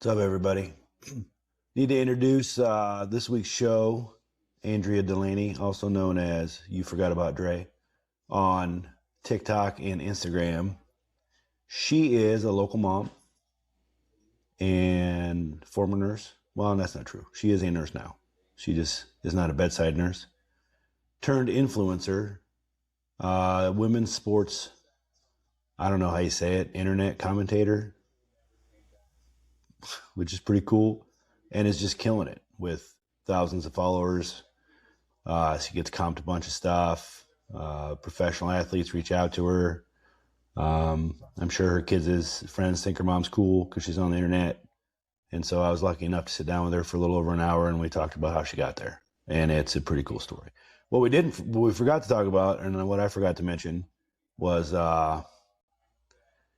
What's up, everybody? Need to introduce this week's show, Andrea Delaney, also known as You Forgot About Dre, on TikTok and Instagram. She is a local mom and former nurse. Well, that's not true. She is a nurse now. She just is not a bedside nurse. Turned influencer, women's sports, I don't know how you say it, internet commentator, which is pretty cool, and is just killing it with thousands of followers. She gets comped a bunch of stuff. Professional athletes reach out to her. I'm sure her kids' friends think her mom's cool because she's on the internet. And so I was lucky enough to sit down with her for a little over an hour, and we talked about how she got there. And it's a pretty cool story. What we forgot to talk about, and what I forgot to mention, was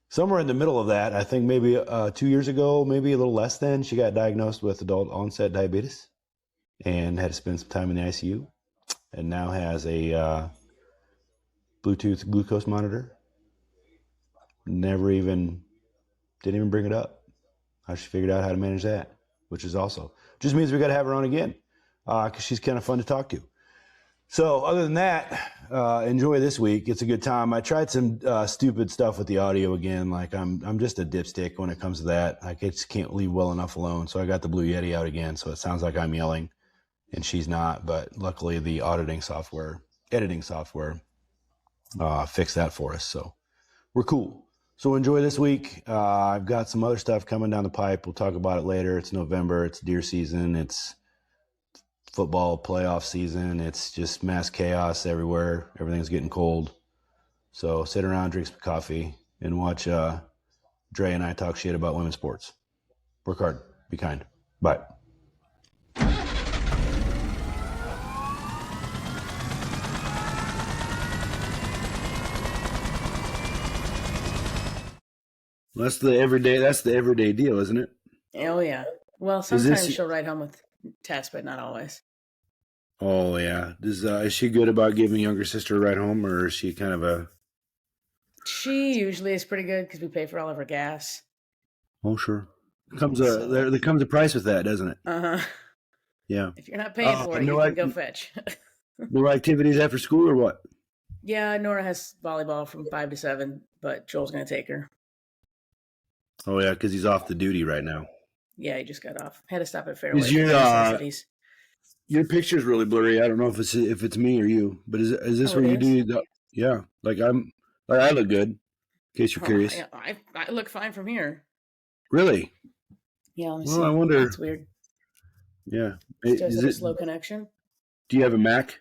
somewhere in the middle of that, I think maybe 2 years ago, maybe a little less than, she got diagnosed with adult onset diabetes and had to spend some time in the ICU, and now has a Bluetooth glucose monitor. Didn't even bring it up. How she figured out how to manage that, which is also, just means we got to have her on again because she's kind of fun to talk to. So other than that, enjoy this week. It's a good time. I tried some stupid stuff with the audio again. Like I'm just a dipstick when it comes to that. I just can't leave well enough alone. So I got the Blue Yeti out again. So it sounds like I'm yelling and she's not. But luckily the editing software fixed that for us. So we're cool. So enjoy this week. I've got some other stuff coming down the pipe. We'll talk about it later. It's November. It's deer season. It's football playoff season. It's just mass chaos everywhere. Everything's getting cold. So sit around, drink some coffee, and watch Dre and I talk shit about women's sports. Work hard. Be kind. Bye. That's the everyday deal, isn't it? Oh, yeah. Well, sometimes she'll ride home with Tess, but not always. Oh, yeah. Is she good about giving younger sister a ride home, or is she kind of a... She usually is pretty good because we pay for all of her gas. Oh, sure. There comes a price with that, doesn't it? Uh-huh. Yeah. If you're not paying for it, you can go fetch. No activities after school or what? Yeah, Nora has volleyball from 5 to 7, but Joel's going to take her. Oh, yeah, because he's off the duty right now. Yeah, he just got off. Had to stop at Fairway. Your picture's really blurry. I don't know if it's me or you, but is this where you do? Yeah, I look good. In case you're curious, I look fine from here. Really? Yeah. Well, I wonder. It's weird. Yeah. Is it a slow connection? Do you have a Mac?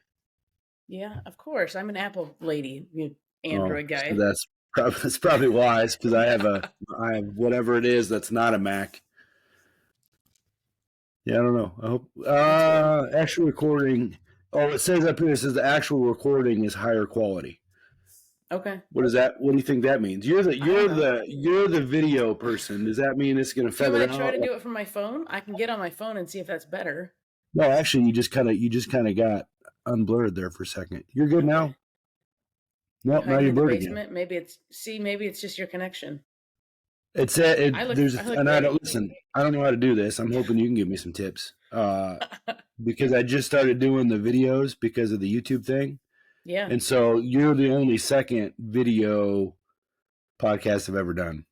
Yeah, of course. I'm an Apple lady. You Android guy. So that's probably wise because I have whatever it is that's not a Mac. Yeah, I don't know. I hope actual recording. Oh, it says up here. It says the actual recording is higher quality. Okay. What is that? What do you think that means? You're the video person. Does that mean it's going to feather out? Do I try to do it from my phone? I can get on my phone and see if that's better. No, actually, you just kind of got unblurred there for a second. You're good now. Nope, now you're blurred again. Maybe it's just your connection. I don't listen. I don't know how to do this. I'm hoping you can give me some tips because I just started doing the videos because of the YouTube thing. Yeah. And so you're the only second video podcast I've ever done.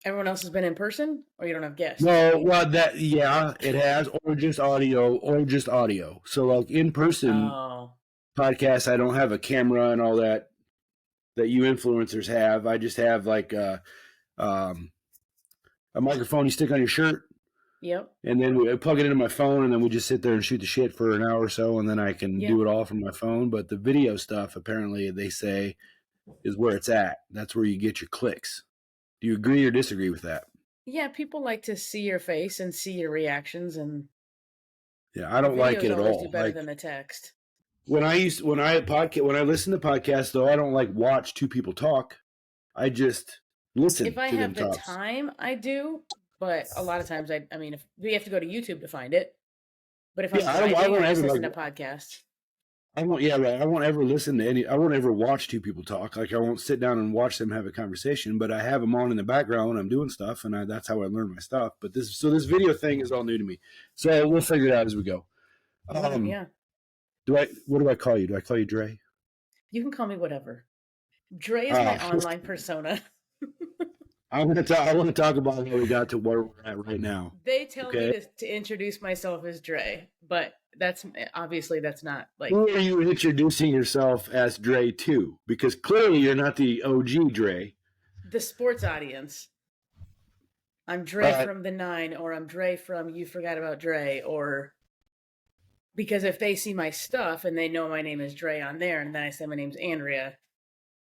Everyone else has been in person, or you don't have guests? No, well, it has, or just audio. So like in person podcasts, I don't have a camera and all that you influencers have. I just have like a microphone you stick on your shirt. Yep. And then we plug it into my phone, and then we just sit there and shoot the shit for an hour or so, and then I can do it all from my phone. But the video stuff, apparently, they say, is where it's at. That's where you get your clicks. Do you agree or disagree with that? Yeah, people like to see your face and see your reactions, and yeah, I don't like it at all. Do better than the text. When I listen to podcasts, though, I don't like watch two people talk. I just listen. If I have the time, I do. But a lot of times, if we have to go to YouTube to find it. But if I'm driving, I just listen to podcasts. I won't. Yeah, right. I won't ever listen to any. I won't ever watch two people talk. Like I won't sit down and watch them have a conversation. But I have them on in the background when I'm doing stuff, and that's how I learn my stuff. But this video thing is all new to me. So we'll figure it out as we go. Yeah. What do I call you? Do I call you Dre? You can call me whatever. Dre is my online persona. I want to talk about how we got to where we're at right now. They tell me to introduce myself as Dre, but that's not like. Who are you introducing yourself as Dre to? Because clearly you're not the OG Dre. The sports audience. I'm Dre from the 9, or I'm Dre from You Forgot About Dre, or because if they see my stuff and they know my name is Dre on there, and then I say my name's Andrea,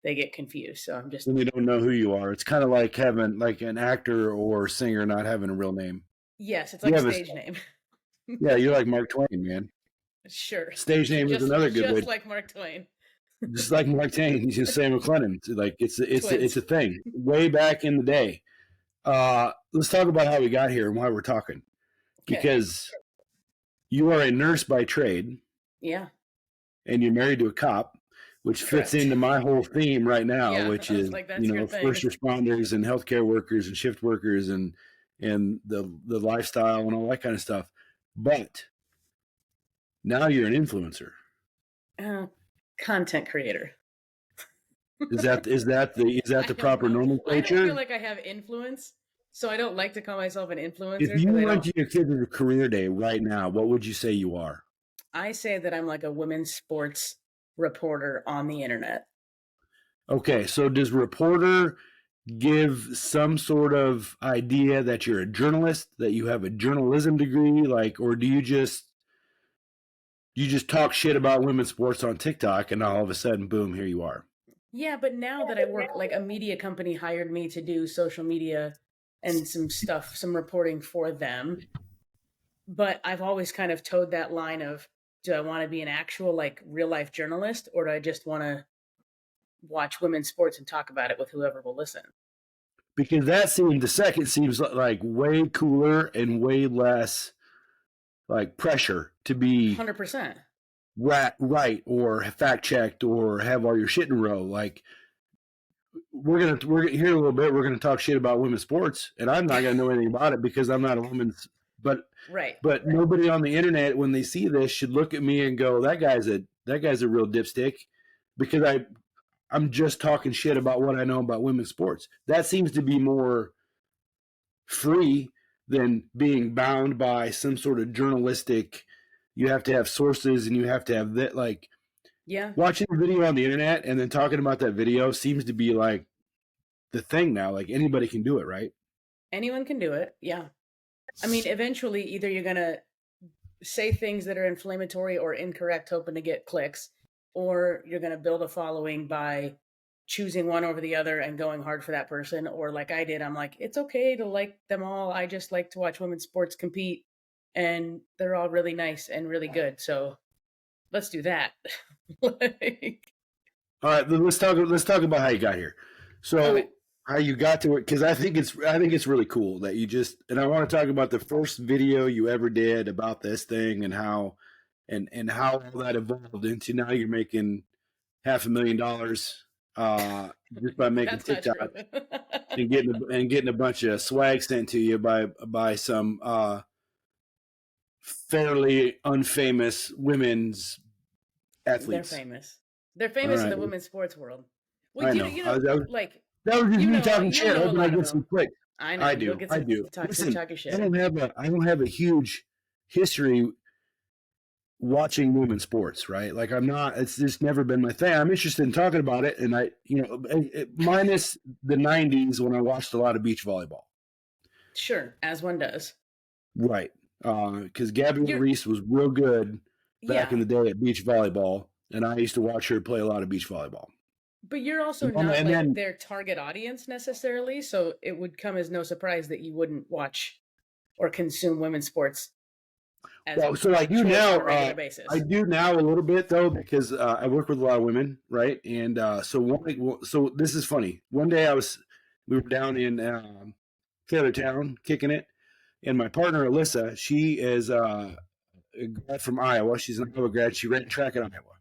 they get confused. So I'm just. And they don't know who you are. It's kind of like having like an actor or singer not having a real name. Yes, it's like a stage name. Yeah, you're like Mark Twain, man. Sure. Stage name is another good way. Just like Mark Twain. Just like Mark Twain, he's just Sam McLennan. Like it's a thing. Way back in the day. Let's talk about how we got here and why we're talking. Okay. Because you are a nurse by trade. Yeah. And you're married to a cop, which fits into my whole theme right now, which is like, first responders and healthcare workers and shift workers and the lifestyle and all that kind of stuff. But now you're an influencer. Content creator. Is that the proper nomenclature? I don't feel like I have influence, so I don't like to call myself an influencer. If you went to your kid's career day right now, what would you say you are? I say that I'm like a women's sports reporter on the internet. Okay, so does reporter give some sort of idea that you're a journalist, that you have a journalism degree, or do you just talk shit about women's sports on TikTok and all of a sudden, boom, here you are? Yeah, but now that I work, like a media company hired me to do social media and some reporting for them. But I've always kind of towed that line of, do I want to be an actual like real life journalist, or do I just want to watch women's sports and talk about it with whoever will listen? Because the second seems like way cooler and way less like pressure to be 100% right or fact checked or have all your shit in a row. Like we're here in a little bit. We're gonna talk shit about women's sports, and I'm not gonna know anything about it because I'm not a women's. But nobody on the internet, when they see this, should look at me and go, that guy's a real dipstick, because I'm just talking shit about what I know about women's sports. That seems to be more free than being bound by some sort of journalistic. You have to have sources and you have to have that. Like, watching a video on the internet and then talking about that video seems to be like the thing now. Like anybody can do it, right? Anyone can do it. Yeah. I mean, eventually, either you're going to say things that are inflammatory or incorrect, hoping to get clicks, or you're going to build a following by choosing one over the other and going hard for that person. Or like I did, I'm like, it's okay to like them all. I just like to watch women's sports compete, and they're all really nice and really good. So let's do that. All right, let's talk about how you got here. So how you got to it, because I think it's really cool that you just, and I want to talk about the first video you ever did about this thing and how all that evolved into now you're making $500,000 just by making TikTok and getting a bunch of swag sent to you by some fairly unfamous women's athletes. They're famous in the women's sports world. Well, I know. That was just me talking shit. Hoping I get some clicks. I know. I do. Listen, shit. I don't have a huge history watching women's sports, right? Like it's just never been my thing. I'm interested in talking about it, and minus the 90s when I watched a lot of beach volleyball. Sure, as one does. Right. Because Gabby Reese was real good back in the day at beach volleyball, and I used to watch her play a lot of beach volleyball. But you're also not their target audience necessarily, so it would come as no surprise that you wouldn't watch or consume women's sports. So I do now. I do now a little bit though, because I work with a lot of women, right? And so this is funny. One day we were down in Taylortown kicking it, and my partner Alyssa, she is a grad from Iowa. She's an Iowa grad. She ran track in Iowa.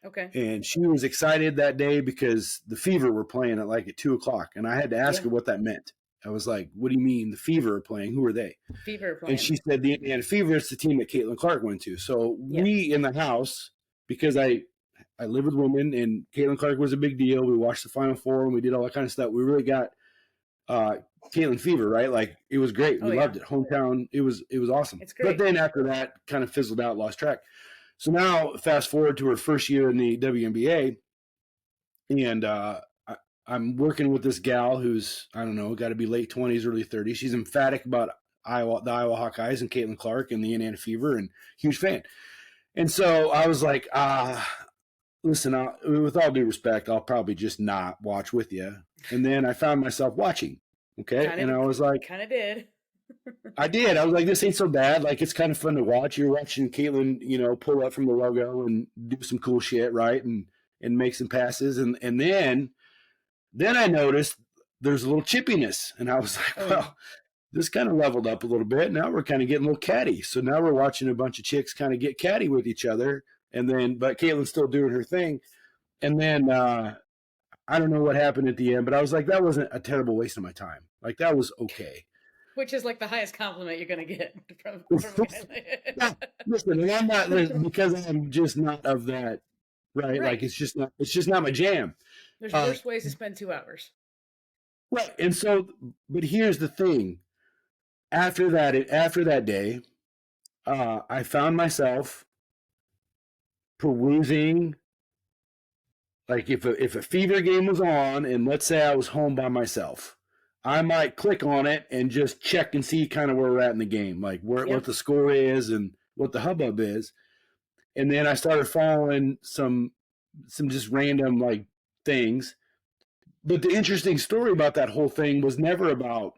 Okay. And she was excited that day because the Fever were playing at 2:00. And I had to ask her what that meant. I was like, what do you mean the Fever are playing? Who are they? Fever playing. And she said the Indiana Fever is the team that Caitlin Clark went to. So we in the house, because I live with women and Caitlin Clark was a big deal. We watched the Final Four and we did all that kind of stuff. We really got Caitlin Fever, right? Like it was great. We loved it. Hometown. It was awesome. It's great. But then after that kind of fizzled out, lost track. So now fast forward to her first year in the WNBA, and I'm working with this gal who's, I don't know, got to be late 20s, early 30s. She's emphatic about the Iowa Hawkeyes and Caitlin Clark and the Indiana Fever, and huge fan. And so I was like, listen, with all due respect, I'll probably just not watch with you. And then I found myself watching, okay? And I was like... Kind of did. I did. I was like, this ain't so bad. Like, it's kind of fun to watch. You're watching Caitlin, pull up from the logo and do some cool shit, right? And make some passes. And then I noticed there's a little chippiness. And I was like, well, this kind of leveled up a little bit. Now we're kind of getting a little catty. So now we're watching a bunch of chicks kind of get catty with each other. But Caitlin's still doing her thing. And then I don't know what happened at the end, but I was like, that wasn't a terrible waste of my time. Like, that was okay. Which is like the highest compliment you're going to get from yeah, listen, and I'm not, because I'm just not of that, right? Like, it's just not my jam. There's worse ways to spend 2 hours. Right. And so, but here's the thing. After that day, I found myself perusing, like if a Fever game was on and let's say I was home by myself, I might click on it and just check and see kind of where we're at in the game, like what the score is and what the hubbub is. And then I started following some just random like things. But the interesting story about that whole thing was never about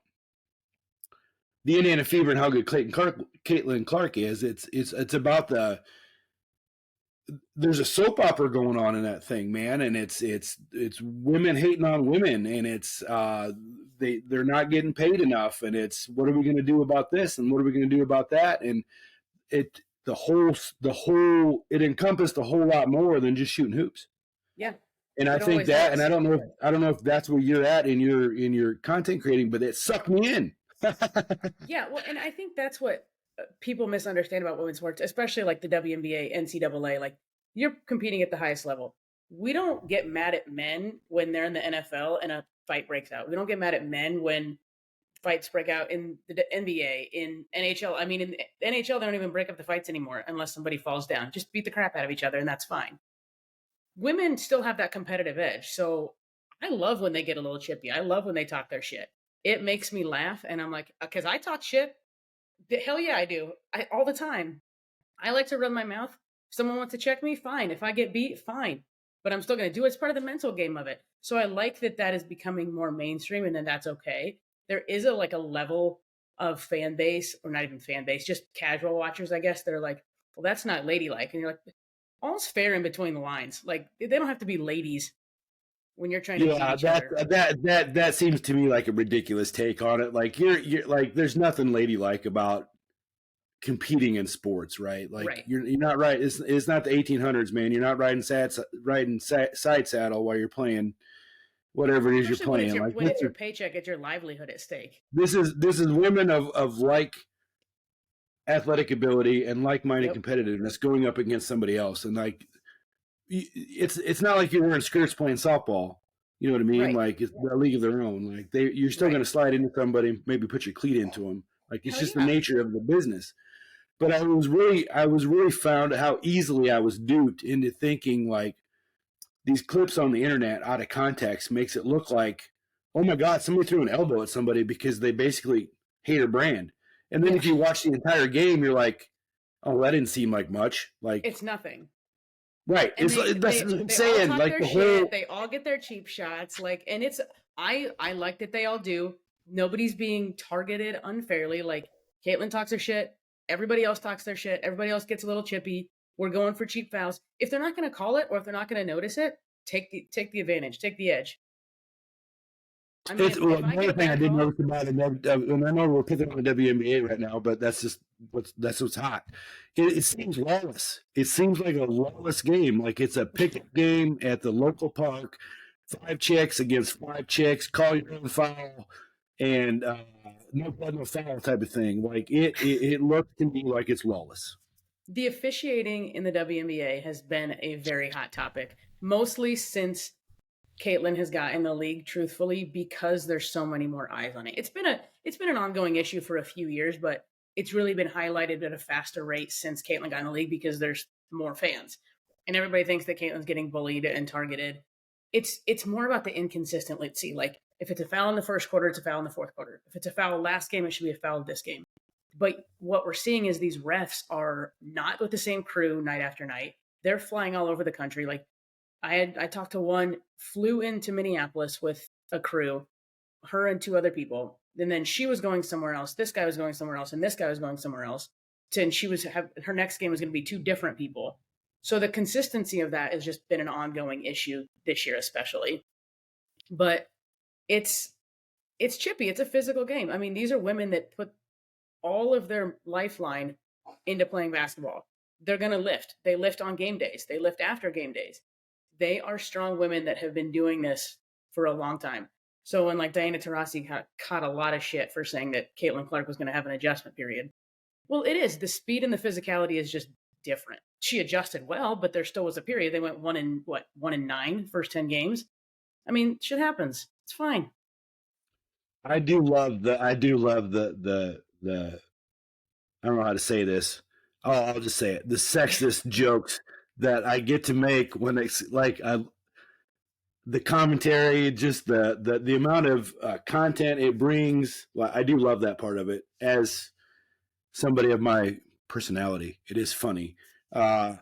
the Indiana Fever and how good Caitlin Clark is. It's about there's a soap opera going on in that thing, man, and it's women hating on women, and it's they're not getting paid enough, and it's what are we going to do about this, and what are we going to do about that, and the whole it encompassed a whole lot more than just shooting hoops. Yeah. And I think that, and I don't know if that's where you're at in your content creating, but it sucked me in. Yeah, well, and I think that's what people misunderstand about women's sports, especially like the WNBA, NCAA. Like, you're competing at the highest level. We don't get mad at men when they're in the NFL and a fight breaks out. We don't get mad at men when fights break out in the NBA, in NHL. I mean, in the NHL, they don't even break up the fights anymore unless somebody falls down. Just beat the crap out of each other, and that's fine. Women still have that competitive edge. So I love when they get a little chippy. I love when they talk their shit. It makes me laugh, and I'm like, because I talk shit. Hell yeah, I do. All the time. I like to run my mouth. If someone wants to check me, fine. If I get beat, fine. But I'm still going to do it. It's part of the mental game of it. So I like that is becoming more mainstream, and then that's okay. There is a level of fan base, or not even fan base, just casual watchers, I guess. They're like, well, that's not ladylike. And you're like, all's fair in between the lines. Like, they don't have to be ladies when you're trying to beat each other. That seems to me like a ridiculous take on it. Like, you're like, there's nothing ladylike about competing in sports, right? Like, you're not right. It's not the 1800s, man. You're not riding side saddle while you're playing whatever it is you're playing. When it's your paycheck, it's your livelihood at stake. This is women of like athletic ability and like-minded competitiveness going up against somebody else, and like, it's not like you're wearing skirts playing softball. You know what I mean? Right. Like, it's a league of their own. Like, you're still going to slide into somebody and maybe put your cleat into them. Like, it's just the nature of the business. But I was really found how easily I was duped into thinking like these clips on the internet out of context makes it look like, oh my God, somebody threw an elbow at somebody because they basically hate her brand. And then if you watch the entire game, you're like, oh, that didn't seem like much. Like, it's nothing. Right. And that's what I'm saying. Like, the whole... they all get their cheap shots. Like, and it's, I like that they all do. Nobody's being targeted unfairly. Like, Caitlin talks her shit. Everybody else talks their shit. Everybody else gets a little chippy. We're going for cheap fouls. If they're not going to call it, or if they're not going to notice it, take the advantage, take the edge. I mean, if I another get thing I back did home, notice about it, and I know we're picking on the WNBA right now, but that's what's hot. It seems lawless. It seems like a lawless game. Like it's a pickup game at the local park. 5 chicks against 5 chicks. Call your own foul, and no blood, no foul type of thing. Like it looks to me like it's lawless. the officiating in the WNBA has been a very hot topic, mostly since Caitlin has got in the league, truthfully, because there's so many more eyes on it. It's been an ongoing issue for a few years, but it's really been highlighted at a faster rate since Caitlin got in the league because there's more fans. And everybody thinks that Caitlin's getting bullied and targeted. It's more about the inconsistency. Like if it's a foul in the first quarter, it's a foul in the fourth quarter. If it's a foul last game, it should be a foul this game. But what we're seeing is these refs are not with the same crew night after night. They're flying all over the country. Like I talked to one, flew into Minneapolis with a crew, her and 2 other people, and then she was going somewhere else. This guy was going somewhere else, and this guy was going somewhere else. And her next game was going to be 2 different people. So the consistency of that has just been an ongoing issue this year, especially. But it's chippy. It's a physical game. I mean, these are women that put all of their lifeline into playing basketball. They're going to lift. They lift on game days. They lift after game days. They are strong women that have been doing this for a long time. So when like Diana Taurasi caught a lot of shit for saying that Caitlin Clark was going to have an adjustment period. Well, it is. The speed and the physicality is just different. She adjusted well, but there still was a period. They went 1 in 9 first 10 games. I mean, shit happens. It's fine. I do love the I don't know how to say this. Oh, I'll just say it. The sexist jokes that I get to make when it's like the commentary, just the amount of content it brings. Well, I do love that part of it. As somebody of my personality, it is funny. I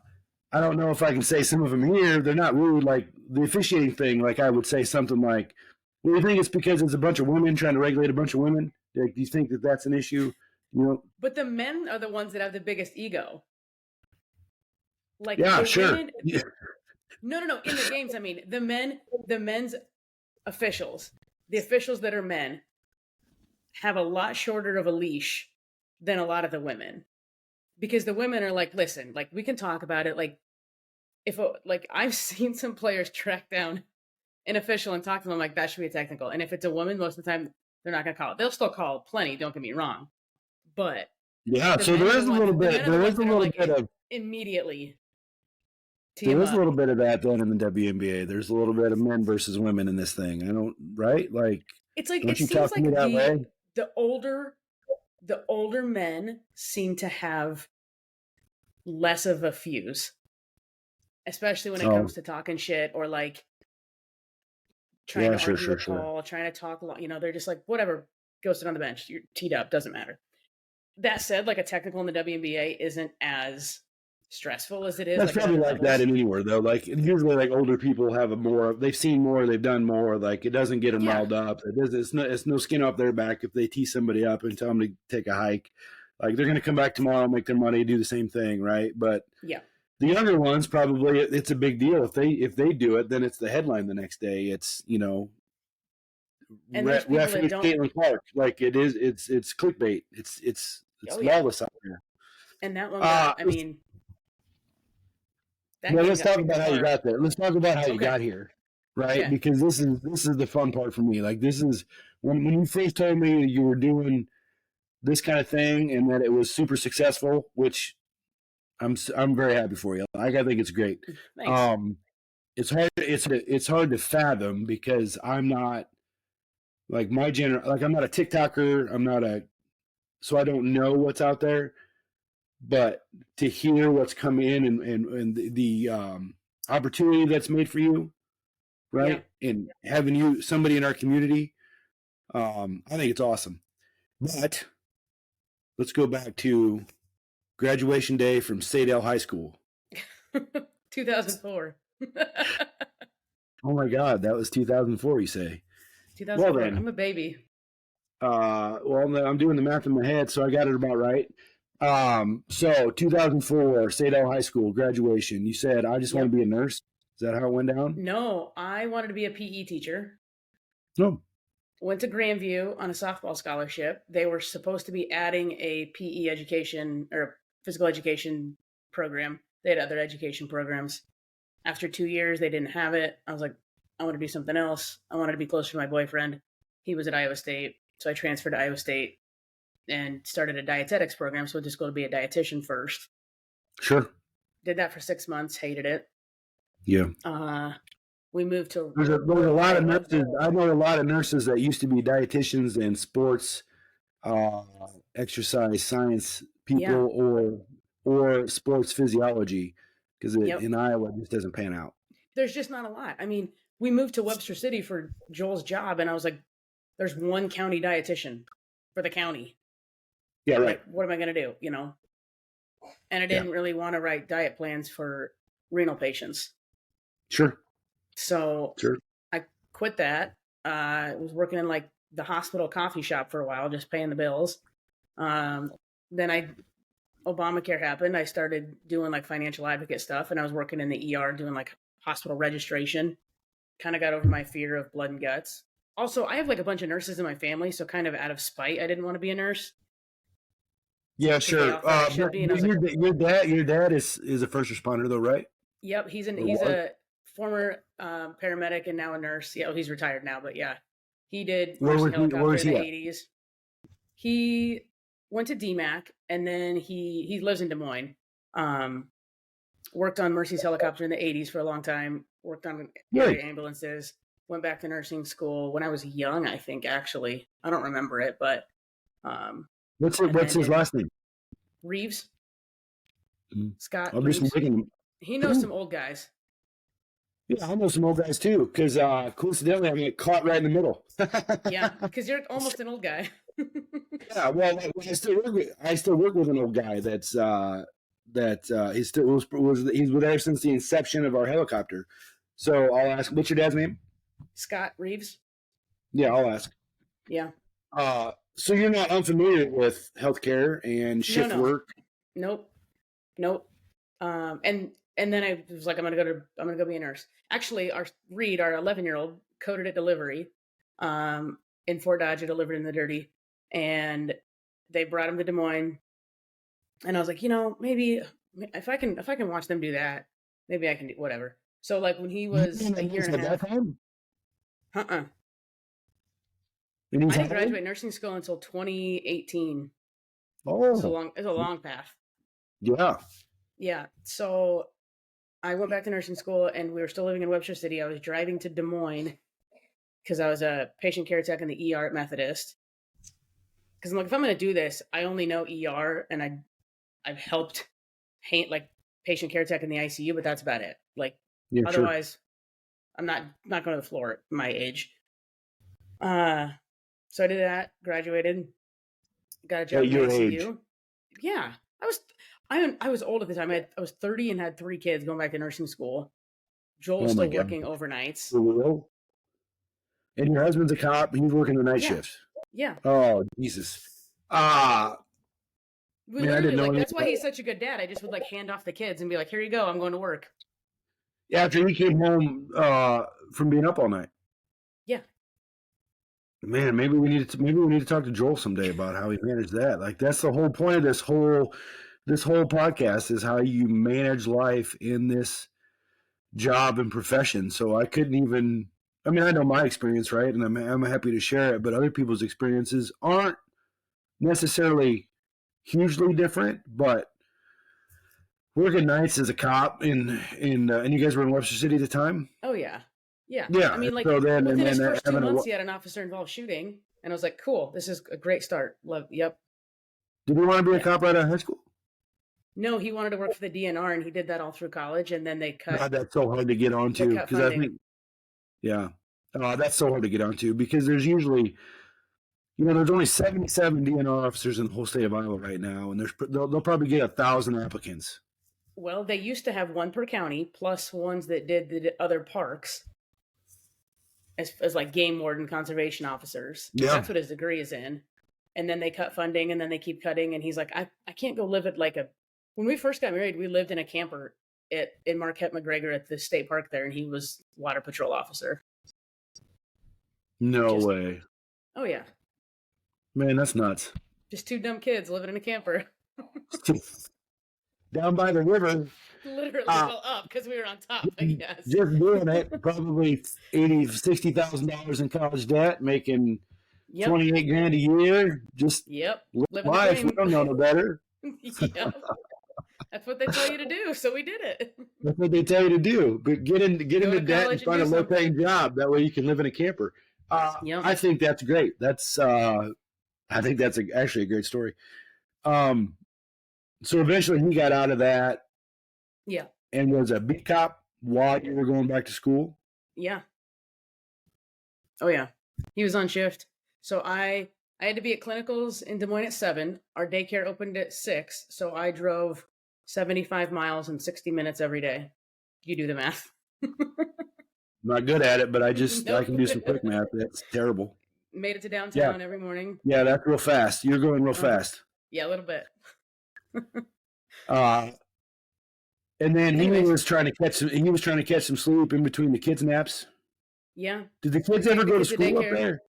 don't know if I can say some of them here. They're not rude. Like the officiating thing, like I would say something like, "Well, you think it's because it's a bunch of women trying to regulate a bunch of women? Like, do you think that that's an issue?" You know. But the men are the ones that have the biggest ego. Like Yeah, the sure. women, no. In the games, I mean, the men's officials, the officials that are men, have a lot shorter of a leash than a lot of the women, because the women are like, listen, like we can talk about it. Like like I've seen some players track down an official and talk to them like that should be a technical, and if it's a woman, most of the time they're not going to call it. They'll still call plenty. Don't get me wrong, but yeah. So there is a little bit. There is a little bit of immediately. There is a little bit of that then in the WNBA. There's a little bit of men versus women in this thing. I don't right like. It's like don't it you seems talk to me that way? the older men seem to have less of a fuse, especially when it comes to talking shit or like trying to argue a call, trying to talk a lot. You know, they're just like, whatever, go sit on the bench. You're teed up, doesn't matter. That said, like a technical in the WNBA isn't as stressful as it is. That's probably like that anywhere though. Like usually, like older people have they've seen more, they've done more. Like it doesn't get them riled up. It's no skin off their back if they tee somebody up and tell them to take a hike. Like they're going to come back tomorrow, make their money, do the same thing, right? But yeah, the younger ones probably it's a big deal if they do it. Then it's the headline the next day. It's referee Caitlin Clark. Like it is. It's clickbait. It's lawless out there. And that one, I mean. Well, let's talk about how you got there. Let's talk about how you got here, right? Yeah. Because this is the fun part for me. Like this is when you first told me you were doing this kind of thing and that it was super successful, which I'm very happy for you. I think it's great. Thanks. It's hard to fathom because I'm not like I'm not a TikToker. So I don't know what's out there. But to hear what's come in and the opportunity that's made for you, right? Yeah. And having somebody in our community, I think it's awesome. But let's go back to graduation day from Sadell High School. 2004. Oh my God, that was 2004, you say? 2004, well, then, I'm a baby. Well, I'm doing the math in my head, so I got it about right. So 2004, Sadell High School graduation. You said, I just want to be a nurse. Is that how it went down? No, I wanted to be a PE teacher. No. Went to Grandview on a softball scholarship. They were supposed to be adding a PE education or physical education program. They had other education programs. After 2 years, they didn't have it. I was like, I want to do something else. I wanted to be closer to my boyfriend. He was at Iowa State. So I transferred to Iowa State and started a dietetics program. So I just go to be a dietitian first. Sure. Did that for 6 months, hated it. Yeah. We moved to. There's a lot of nurses. I know a lot of nurses that used to be dietitians and sports, exercise science people, or sports physiology, because in Iowa it just doesn't pan out. There's just not a lot. I mean, we moved to Webster City for Joel's job, and I was like, "There's one county dietitian for the county." Yeah, right. Like, what am I going to do? You know. And I didn't really want to write diet plans for renal patients. Sure. So I quit that. I was working in like the hospital coffee shop for a while, just paying the bills. Then Obamacare happened. I started doing like financial advocate stuff, and I was working in the ER doing like hospital registration. Kind of got over my fear of blood and guts. Also, I have like a bunch of nurses in my family, so kind of out of spite, I didn't want to be a nurse. Yeah, sure. Your dad is a first responder though, right? Yep, he's a former paramedic and now a nurse. Yeah, well, he's retired now, but yeah, he did helicopter in the 80s. He went to DMAC, and then he lives in Des Moines. Worked on Mercy's helicopter in the 80s for a long time. Worked on ambulances. Went back to nursing school when I was young, I think, actually. I don't remember it, but what's his last name? Reeves. Scott. I'll do some digging. He knows some old guys. Yeah, I know some old guys too, because coincidentally, I'm getting caught right in the middle. Yeah, because you're almost an old guy. Yeah, well, I still work with an old guy that's he's there since the inception of our helicopter. So I'll ask, what's your dad's name? Scott Reeves. Yeah, I'll ask. Yeah. So you're not unfamiliar with healthcare and shift work? Nope. And then I was like, I'm gonna go be a nurse. Actually, our 11-year-old, coded at delivery, in Fort Dodge, delivered in the dirty, and they brought him to Des Moines. And I was like, maybe if I can watch them do that, maybe I can do whatever. So like when he was a year and a half. I didn't graduate nursing school until 2018. Oh, it's a long path. Yeah. Yeah. So I went back to nursing school, and we were still living in Webster City. I was driving to Des Moines because I was a patient care tech in the ER at Methodist. Because I'm like, if I'm going to do this, I only know ER, and I've helped like patient care tech in the ICU, but that's about it. Like, otherwise, I'm not going to the floor at my age. So I did that, graduated, got a job in the ICU. Age. Yeah, I was old at the time. I was 30 and had 3 kids going back to nursing school. Joel was still working overnights. For real? And your husband's a cop. He's working the night shift. Yeah. Oh, Jesus. I didn't know that's why he's such a good dad. I just would like hand off the kids and be like, "Here you go. I'm going to work." Yeah, after he came home from being up all night. Yeah. Man, maybe we need to talk to Joel someday about how he managed that. Like, that's the whole point of this whole podcast, is how you manage life in this job and profession. So I couldn't even. I mean, I know my experience, right, and I'm happy to share it. But other people's experiences aren't necessarily hugely different. But working nights as a cop in and you guys were in Webster City at the time. Oh yeah. Yeah. Yeah. I mean, like, so within his first 2 months, he had an officer involved shooting, and I was like, cool, this is a great start. Yep. Did he want to be a cop right out of high school? No, he wanted to work for the DNR, and he did that all through college, and then they cut. God, that's so hard to get onto, because I think, that's so hard to get onto, because there's usually, there's only 77 DNR officers in the whole state of Iowa right now, and they'll probably get 1,000 applicants. Well, they used to have 1 per county, plus ones that did the other parks. As like game warden, conservation officers. Yeah. That's what his degree is in. And then they cut funding, and then they keep cutting. And he's like, I can't go live at when we first got married, we lived in a camper in Marquette McGregor at the state park there. And he was water patrol officer. No way. Oh yeah, Man, that's nuts. just two dumb kids living in a camper. Down by the river. Literally, Uh, well, up because we were on top. But yes. Just doing it, probably $60,000 in college debt, making Yep. 28 grand a year. Just Yep. live Living life. the We dream. don't know no better. Yep. That's what they tell you to do, so we did it. That's what they tell you to do. But get into to debt and college and find a do low paying something. job. That way you can live in a camper. Yep. I think that's great. I think that's actually a great story. So eventually he got out of that Yeah. and was a beat cop while you were going back to school. Yeah. Oh yeah. He was on shift. So I had to be at clinicals in Des Moines at 7. Our daycare opened at 6, so I drove 75 miles in 60 minutes every day. You do the math. I'm not good at it, but I Nope. can do some quick math. That's terrible. Made it to downtown every morning. Yeah, that's real fast. You're going real fast. Yeah, a little bit. And then Anyways. he was trying to catch some sleep in between the kids' naps. Yeah. Did the kids ever go to school up there?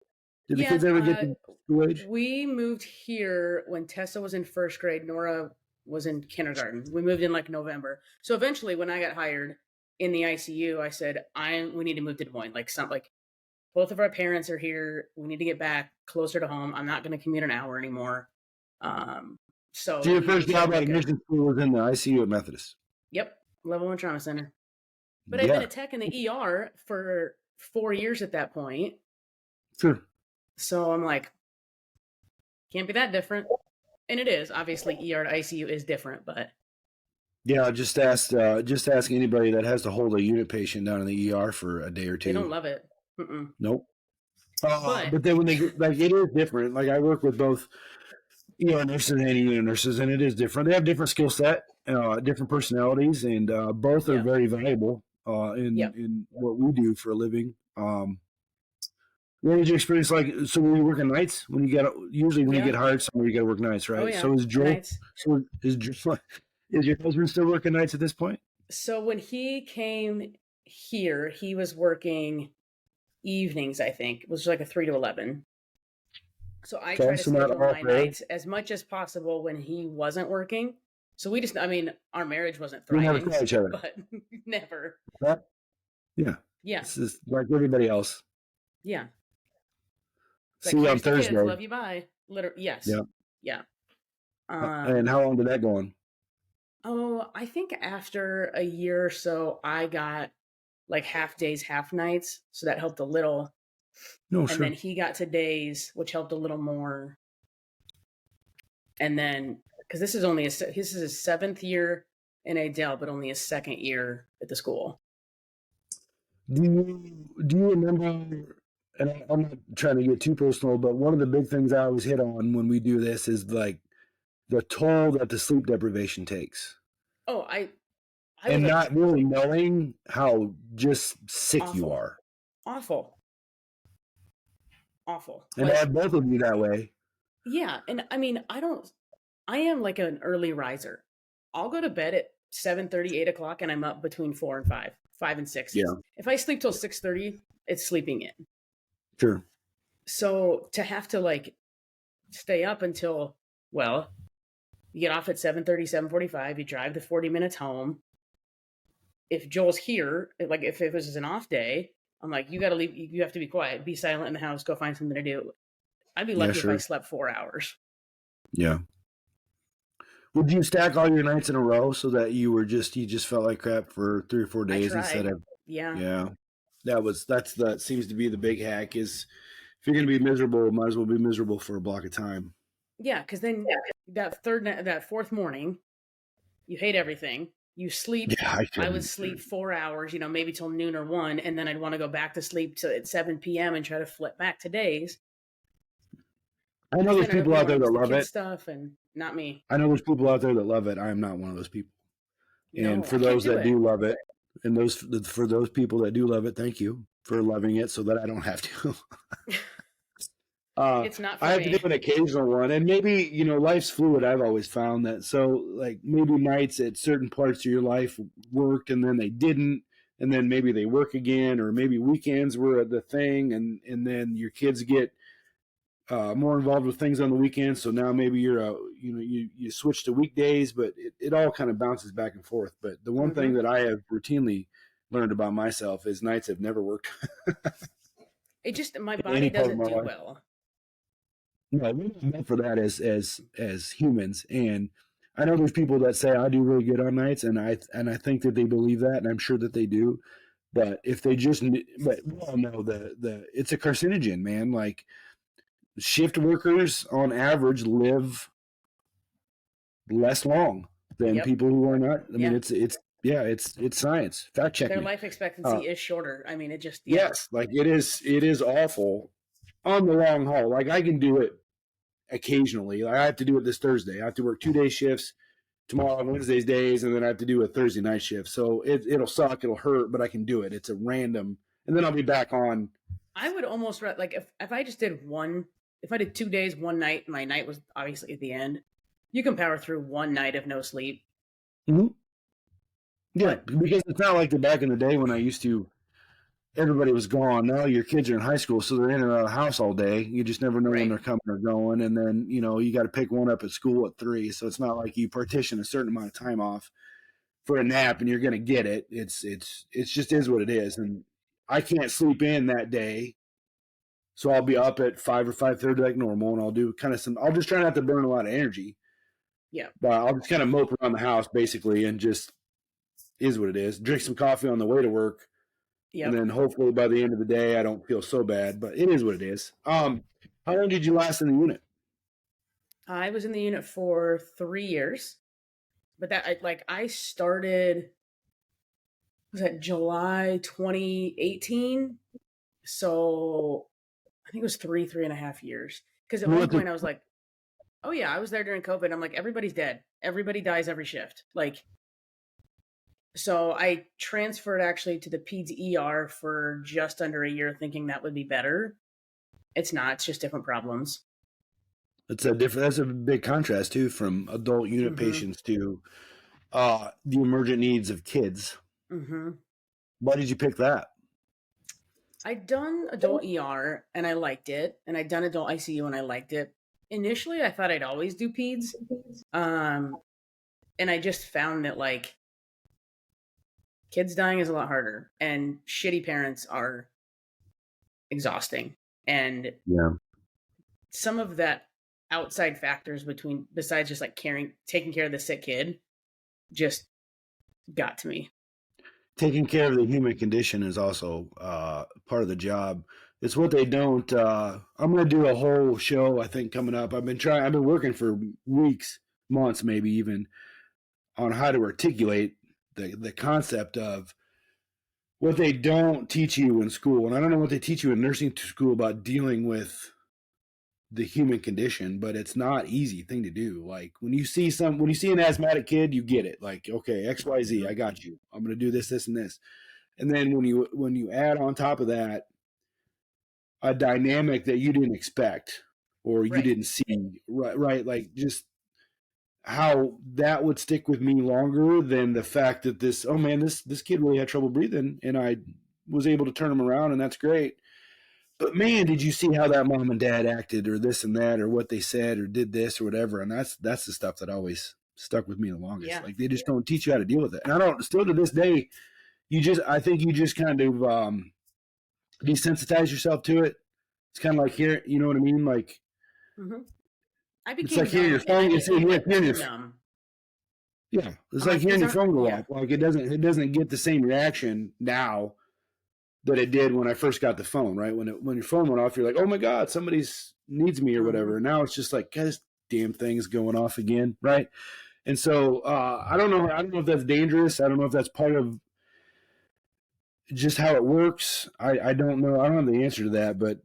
Did the kids ever get to school age? We moved here when Tessa was in first grade. Nora was in kindergarten. We moved in like November. So eventually, when I got hired in the ICU, I said, we need to move to Des Moines. Like both of our parents are here. We need to get back closer to home. I'm not going to commute an hour anymore. So your first job at admission school was in the ICU at Methodist. Yep, level 1 trauma center. But I've been a tech in the ER for 4 years at that point. Sure. So I'm like, can't be that different. And it is. Obviously, ER to ICU is different, but. Yeah, just ask anybody that has to hold a unit patient down in the ER for a day or two. They don't love it. Mm-mm. Nope. But then when they get, it is different. Like I work with both ER nurses and unit nurses, and it is different. They have different skill set, different personalities, and both are very valuable in what we do for a living. What was your experience like? So were you working nights when you get hired somewhere, you got to work nights, right? Oh, yeah. So is Joel? Nights. So is your husband still working nights at this point? So when he came here, he was working evenings. I think it was like a 3 to 11. So I try to schedule my nights as much as possible when he wasn't working. So we our marriage wasn't thriving. We never saw each other, but never. Yeah. Yeah. It's just like everybody else. Yeah. See you on Thursday. Kids, love you, bye. Literally, yes. Yeah. Yeah. And how long did that go on? Oh, I think after a year or so, I got like half days, half nights. So that helped a little. No, and sure. then he got to days, which helped a little more. And then, because this is his 7th year in Adele, but only his 2nd year at the school. Do you remember? And I'm not trying to get too personal, but one of the big things I always hit on when we do this is like the toll that the sleep deprivation takes. Oh, and not really knowing how just sick awful. You are. Awful. And I have both of you that way. Yeah. And I am like an early riser. I'll go to bed at 7:30, 8 o'clock, and I'm up between 4 and 5 and 6. Yeah. If I sleep till 6:30, it's sleeping in. Sure. So to have to like stay up until, you get off at 7:30, 7:45, you drive the 40 minutes home. If Joel's here, like if it was an off day, I'm like, you got to leave. You have to be quiet, be silent in the house, go find something to do. I'd be lucky if I slept 4 hours. Yeah. Would you stack all your nights in a row so that you just felt like crap for 3 or 4 days instead of? Yeah. That seems to be the big hack is if you're going to be miserable, might as well be miserable for a block of time. Yeah. Cause then that 4th morning, you hate everything. You sleep. Yeah, I would sleep 4 hours, maybe till noon or 1. And then I'd want to go back to sleep at 7 p.m. and try to flip back to days. I know there's people out there that love it. Stuff and not me. I know there's people out there that love it. I am not one of those people. And for those that do love it, and for those people that do love it, thank you for loving it so that I don't have to. It's not for I have me. to do an occasional one. And maybe, life's fluid. I've always found that. So like maybe nights at certain parts of your life worked and then they didn't. And then maybe they work again, or maybe weekends were the thing. And then your kids get more involved with things on the weekends. So now maybe you switch to weekdays, but it all kind of bounces back and forth. But the one thing that I have routinely learned about myself is nights have never worked. My body doesn't do well. No, we're not meant for that as humans. And I know there's people that say I do really good on nights, and I think that they believe that, and I'm sure that they do. But if they but we all know it's a carcinogen, man. Like, shift workers on average live less long than people who are not. I mean, it's science. Fact check. Their life expectancy is shorter. I mean, it just yes, like it is awful on the long haul. Like, I can do it occasionally. Like, I have to do it this Thursday. I have to work 2-day shifts tomorrow, Wednesday's days, and then I have to do a Thursday night shift. So it'll suck, it'll hurt, but I can do it. It's a random, and then I'll be back on. I would almost like if I just did if I did 2 days, one night, my night was obviously at the end. You can power through one night of no sleep. Mm-hmm. Yeah, because it's not like the back in the day when I used to. Everybody was gone. Now your kids are in high school, so they're in and out of the house all day. You just never know when they're coming or going. And then, you got to pick one up at school at 3. So it's not like you partition a certain amount of time off for a nap and you're going to get it. It's just is what it is. And I can't sleep in that day. So I'll be up at 5 or 5:30 like normal, and I'll do I'll just try not to burn a lot of energy. Yeah. But I'll just kind of mope around the house basically, and just is what it is. Drink some coffee on the way to work. Yep. And then hopefully by the end of the day, I don't feel so bad, but it is what it is. How long did you last in the unit? I was in the unit for 3 years, but I started, was that July 2018? So I think it was 3.5 years. Because at one point I was like, oh yeah, I was there during COVID. I'm like, everybody's dead. Everybody dies every shift. So I transferred actually to the Peds ER for just under a year, thinking that would be better. It's not. It's just different problems. That's a big contrast too, from adult unit patients to the emergent needs of kids. Mm-hmm. Why did you pick that? I'd done adult ER and I liked it, and I'd done adult ICU and I liked it. Initially, I thought I'd always do peds, and I just found that kids dying is a lot harder, and shitty parents are exhausting. And some of that outside factors besides just taking care of the sick kid, just got to me. Taking care of the human condition is also part of the job. It's what they don't. I'm going to do a whole show, I think, coming up. I've been working for weeks, months, maybe even, on how to articulate the concept of what they don't teach you in school. And I don't know what they teach you in nursing school about dealing with the human condition, but it's not an easy thing to do. Like, when you see an asthmatic kid, you get it. Like, okay, XYZ, I got you. I'm going to do this, this, and this. And then when you add on top of that a dynamic that you didn't expect or you didn't see, right? Like, just how that would stick with me longer than the fact that this kid really had trouble breathing, and I was able to turn him around, and that's great. But man, did you see how that mom and dad acted, or this and that, or what they said, or did this or whatever? And that's the stuff that always stuck with me the longest. Yeah. Like, they just don't teach you how to deal with it. And still to this day, I think you just kind of desensitize yourself to it. It's kind of like here, you know what I mean? Like, it's like hearing your phone. It's like hearing your phone go off. Like, it doesn't get the same reaction now that it did when I first got the phone. Right, when your phone went off, you're like, oh my god, somebody needs me or whatever. And now it's just like, God, this damn thing's going off again, right? And so I don't know if that's dangerous. I don't know if that's part of just how it works. I don't know. I don't have the answer to that, but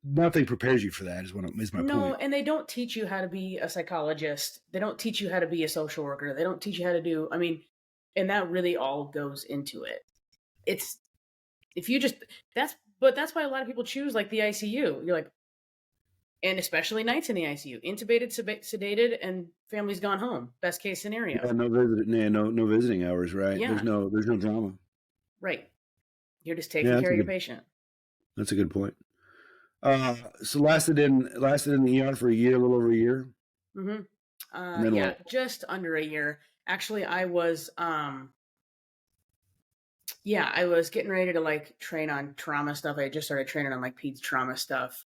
nothing prepares you for that is my point. No, and they don't teach you how to be a psychologist. They don't teach you how to be a social worker. They don't teach you how to do, and that really all goes into it. That's why a lot of people choose like the ICU. You're like, and especially nights in the ICU, intubated, sedated, and family's gone home. Best case scenario. Yeah, no visiting hours, right? Yeah. There's no drama. Right. You're just taking care of your patient. That's a good point. So lasted in the ER for a year, a little over a year. Mm-hmm. And then Yeah, what? just under a year. Actually, I was I was getting ready to like train on trauma stuff. I had just started training on like peds trauma stuff,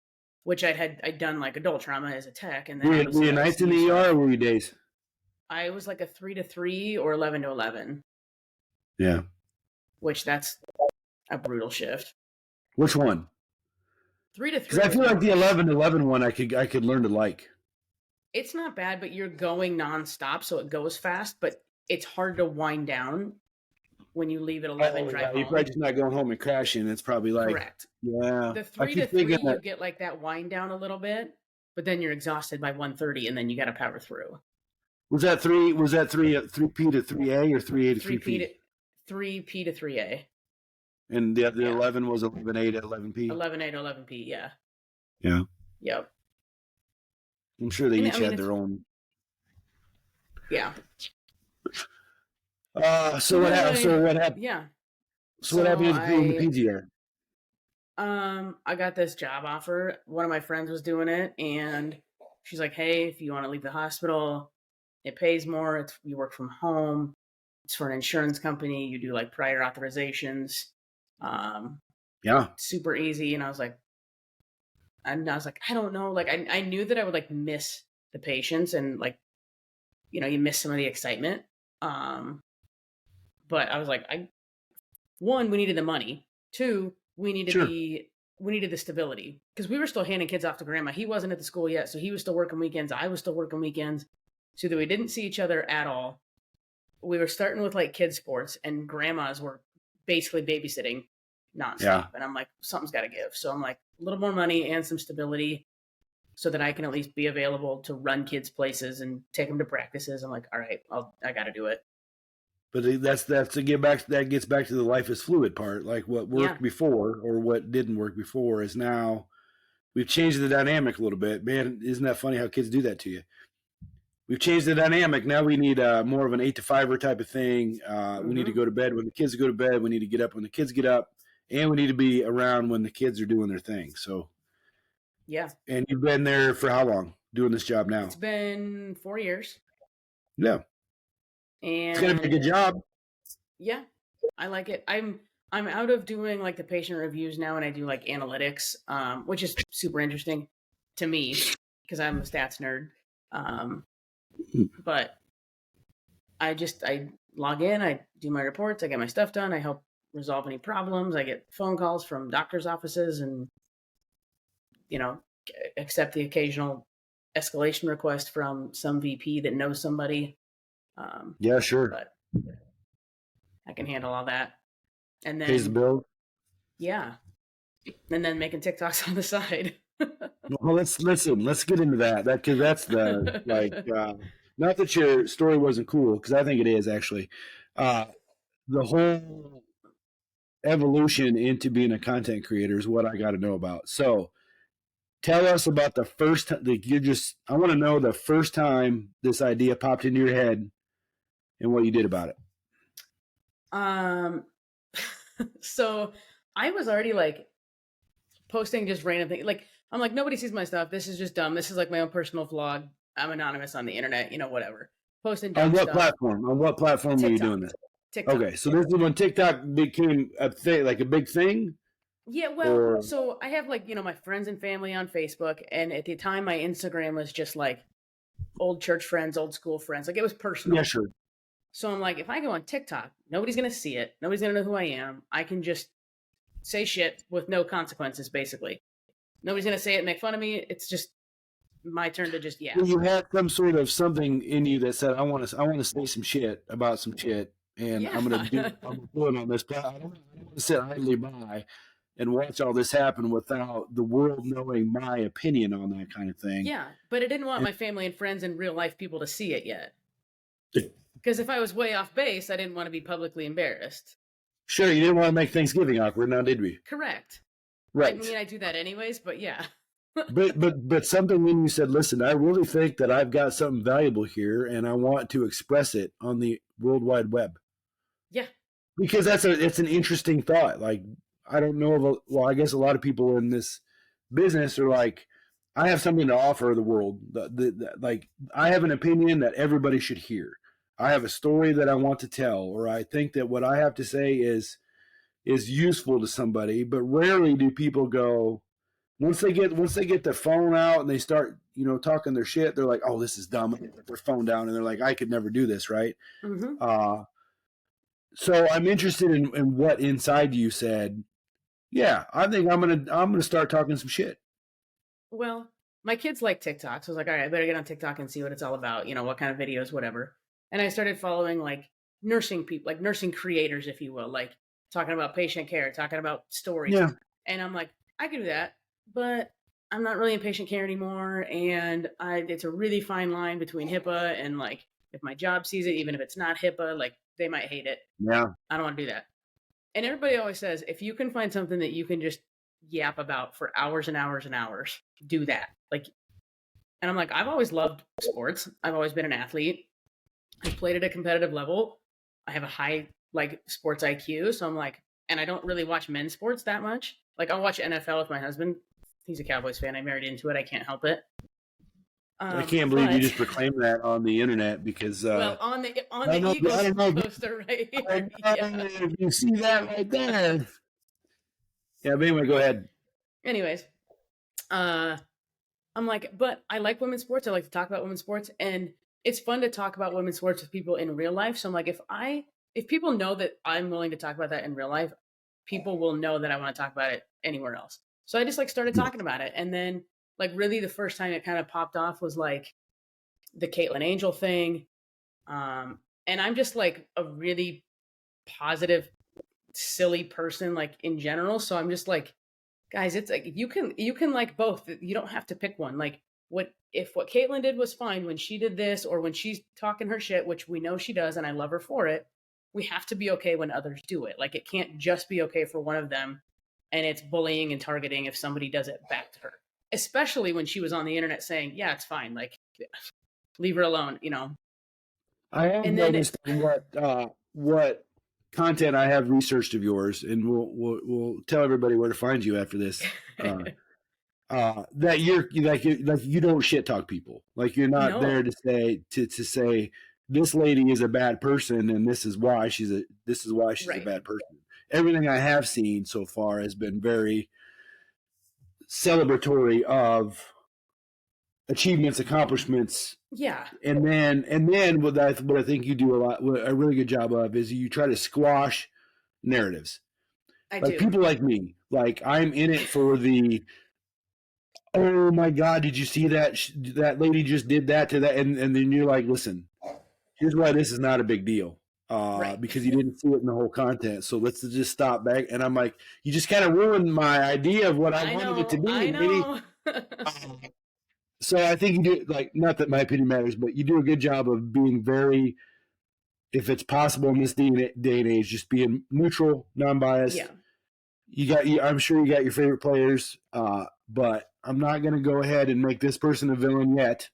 which I'd done like adult trauma as a tech, and then Were obviously you nights in ICU the ER stuff. or were you days? I was like a 3 to 3 or 11 to 11, Yeah. which that's a brutal shift. Which one? 3 to Because 3 I was feel like the brutal. 11 one I could learn to like. It's not bad, but you're going nonstop, so it goes fast, but it's hard to wind down when you leave at 11, Oh, drive yeah. You're home. probably just not going home and crashing. It's probably like, Correct. yeah. The I 3 keep to 3, thinking you that. get like that wind down a little bit, but then you're exhausted by 1:30, and then you got to power through. Was that 3P to 3A or 3A to 3P 3P? to 3P to 3A. And the Yeah. 11 was 11A to 11P? 11A to 11P, yeah. Yeah. Yep. I'm sure they And, each I mean, had their own. Yeah. So what happened? Yeah. So what happened in the PGR? I got this job offer. One of my friends was doing it, and she's like, "Hey, if you want to leave the hospital, it pays more. You work from home. It's for an insurance company. You do like prior authorizations. Yeah. Super easy." And I was like, I don't know. Like, I knew that I would like miss the patients, and like, you miss some of the excitement. But I was like, one, we needed the money. Two, we needed Sure. we needed the stability, because we were still handing kids off to grandma. He wasn't at the school yet, so he was still working weekends. I was still working weekends, so that we didn't see each other at all. We were starting with like kids sports, and grandmas were basically babysitting nonstop. Yeah. And I'm like, something's got to give. So I'm like, a little more money and some stability, so that I can at least be available to run kids places and take them to practices. I'm like, all right, I got to do it. But that's to get back. That gets back to the life is fluid part. Like what worked before or what didn't work before is now we've changed the dynamic a little bit. Man, isn't that funny how kids do that to you? We've changed the dynamic. Now we need more of an 8 to 5 type of thing. We need to go to bed when the kids go to bed. We need to get up when the kids get up, and we need to be around when the kids are doing their thing. So, yeah. And you've been there for how long doing this job now? It's been 4 years. Yeah. And it's gonna be a good job. Yeah, I like it. I'm out of doing like the patient reviews now, and I do like analytics, which is super interesting to me because I'm a stats nerd. But I log in, I do my reports, I get my stuff done, I help resolve any problems, I get phone calls from doctors' offices, and accept the occasional escalation request from some VP that knows somebody. Yeah, sure. But I can handle all that. And then pays the bill. Yeah. And then making TikToks on the side. Well, let's get into that. Because that's the not that your story wasn't cool, because I think it is actually. The whole evolution into being a content creator is what I got to know about. So, tell us about the first time I want to know the first time this idea popped into your head and what you did about it. So I was already like posting just random things. Like, I'm like, nobody sees my stuff. This is just dumb. This is like my own personal vlog. I'm anonymous on the internet, whatever. Posting dumb stuff. On what platform were you doing this? TikTok. Okay, so this is when TikTok became a thing, like a big thing? Yeah, well, so I have like, my friends and family on Facebook, and at the time my Instagram was just like old church friends, old school friends. Like, it was personal. Yeah, sure. So I'm like, if I go on TikTok, nobody's going to see it. Nobody's going to know who I am. I can just say shit with no consequences, basically. Nobody's going to say it and make fun of me. It's just my turn to just, Well, you had some sort of something in you that said, I want to say some shit about some shit, and I'm going to do it on this platform. I don't want to sit idly by and watch all this happen without the world knowing my opinion on that kind of thing. Yeah, but I didn't want my family and friends and real life people to see it yet. Because if I was way off base, I didn't want to be publicly embarrassed. Sure, you didn't want to make Thanksgiving awkward, now did we? Correct. Right. I mean, I do that anyways, but yeah. but something in you said, listen, I really think that I've got something valuable here, and I want to express it on the World Wide Web. Yeah. Because it's an interesting thought. Like, I don't know I guess a lot of people in this business are like, I have something to offer the world. Like, I have an opinion that everybody should hear. I have a story that I want to tell, or I think that what I have to say is useful to somebody. But rarely do people go, once they get their phone out and they start, talking their shit, they're like, oh, this is dumb. And they put their phone down and they're like, I could never do this, right? Mm-hmm. So I'm interested in what inside you said. Yeah, I think I'm gonna start talking some shit. Well, my kids like TikTok, so I was like, all right, I better get on TikTok and see what it's all about. What kind of videos, whatever. And I started following like nursing people, like nursing creators, if you will, like talking about patient care, talking about stories. Yeah. And I'm like, I can do that, but I'm not really in patient care anymore. And it's a really fine line between HIPAA and like, if my job sees it, even if it's not HIPAA, like they might hate it. Yeah. I don't want to do that. And everybody always says, if you can find something that you can just yap about for hours and hours and hours, do that. Like, and I'm like, I've always loved sports. I've always been an athlete. I've played at a competitive level. I have a high like sports IQ. So I'm like, and I don't really watch men's sports that much. Like I'll watch NFL with my husband. He's a Cowboys fan. I married into it. I can't help it. I can't believe you just proclaimed that on the internet because well, on the Eagles poster right here. If you see that right there. Yeah, but anyway, go ahead. Anyways, I'm like, but I like women's sports. I like to talk about women's sports, and it's fun to talk about women's sports with people in real life. So I'm like, if people know that I'm willing to talk about that in real life, people will know that I want to talk about it anywhere else. So I just like started talking about it, and then like really the first time it kind of popped off was like the Caitlin Angel thing, and I'm just like a really positive, silly person like in general. So I'm just like, guys, it's like you can like both. You don't have to pick one. Like what Caitlin did was fine when she did this or when she's talking her shit, which we know she does, and I love her for it. We have to be okay when others do it. Like it can't just be okay for one of them, and it's bullying and targeting if somebody does it back to her. Especially when she was on the internet saying, "Yeah, it's fine. Like, leave her alone." I have noticed what content I have researched of yours, and we'll tell everybody where to find you after this. That you're like you don't shit talk people. Like you're not there to say this lady is a bad person and this is why she's a bad person. Everything I have seen so far has been very celebratory of achievements, accomplishments. Yeah. And then what I think you do a really good job of is you try to squash narratives. I like do. People like me, like I'm in it for the, oh my God, did you see that? That lady just did that to that. And then you're like, listen, here's why this is not a big deal. Because you didn't see it in the whole content. So let's just stop back. And I'm like, you just kind of ruined my idea of what I wanted it to be. I know. So I think you do, like, not that my opinion matters, but you do a good job of being very, if it's possible in this day and age, just being neutral, non-biased. Yeah. I'm sure you got your favorite players, but I'm not going to go ahead and make this person a villain yet.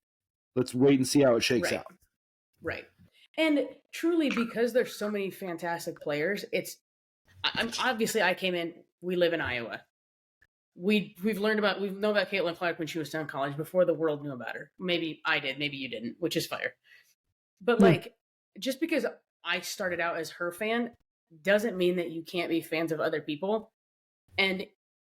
Let's wait and see how it shakes out. Right. And truly, because there's so many fantastic players, obviously I came in, we live in Iowa. We've known about Caitlin Clark when she was still in college before the world knew about her. Maybe I did, maybe you didn't, which is fire. But like, just because I started out as her fan doesn't mean that you can't be fans of other people. And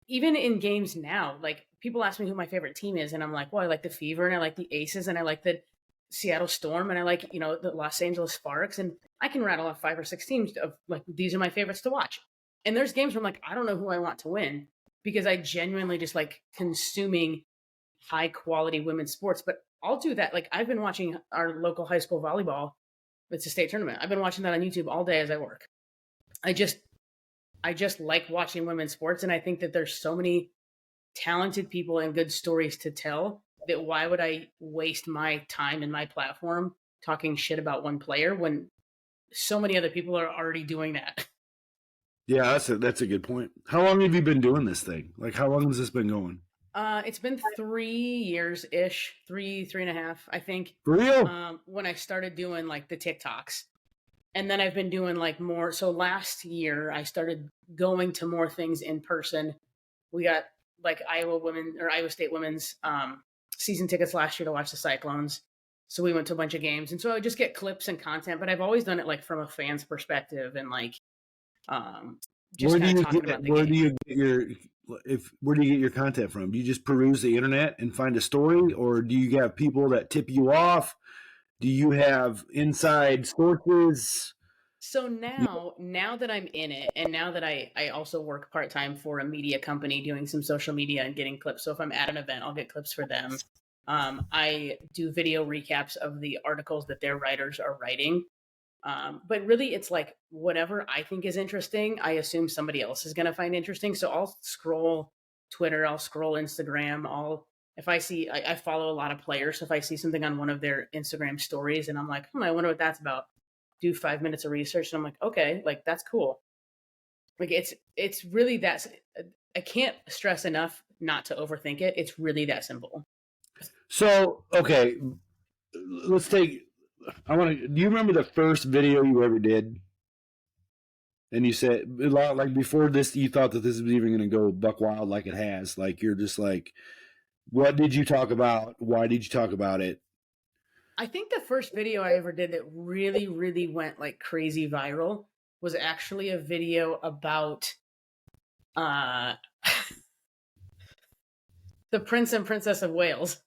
even in games now, like people ask me who my favorite team is, and I'm like, well, I like the Fever and I like the Aces and I like the Seattle Storm and I like, the Los Angeles Sparks, and I can rattle off 5 or 6 teams of like, these are my favorites to watch. And there's games where I'm like, I don't know who I want to win because I genuinely just like consuming high quality women's sports. But I'll do that. Like I've been watching our local high school volleyball. It's a state tournament. I've been watching that on YouTube all day as I work. I just like watching women's sports. And I think that there's so many talented people and good stories to tell that why would I waste my time and my platform talking shit about one player when so many other people are already doing that? Yeah, that's a good point. How long have you been doing this thing? Like, how long has this been going? It's been 3 years-ish, 3.5, I think. For real? When I started doing like the TikToks. And then I've been doing like more. So last year I started going to more things in person. We got like Iowa State women's season tickets last year to watch the Cyclones. So we went to a bunch of games, and so I would just get clips and content. But I've always done it like from a fan's perspective, and like just kind of talking about the game. Where do you get your content from? Do you just peruse the internet and find a story, or do you have people that tip you off? Do you have inside sources? So now that I'm in it, and now that I also work part-time for a media company doing some social media and getting clips. So if I'm at an event, I'll get clips for them. I do video recaps of the articles that their writers are writing. But really it's like whatever I think is interesting, I assume somebody else is going to find interesting. So I'll scroll Twitter, I'll scroll Instagram, if I see, I follow a lot of players. So if I see something on one of their Instagram stories and I'm like, I wonder what that's about, do 5 minutes of research. And I'm like, okay, like that's cool. Like it's really that, I can't stress enough not to overthink it. It's really that simple. So, okay, do you remember the first video you ever did? And you said, like before this, you thought that this was even going to go buck wild like it has. Like, you're just like, what did you talk about? Why did you talk about it? I think the first video I ever did that really, really went like crazy viral was actually a video about the Prince and Princess of Wales.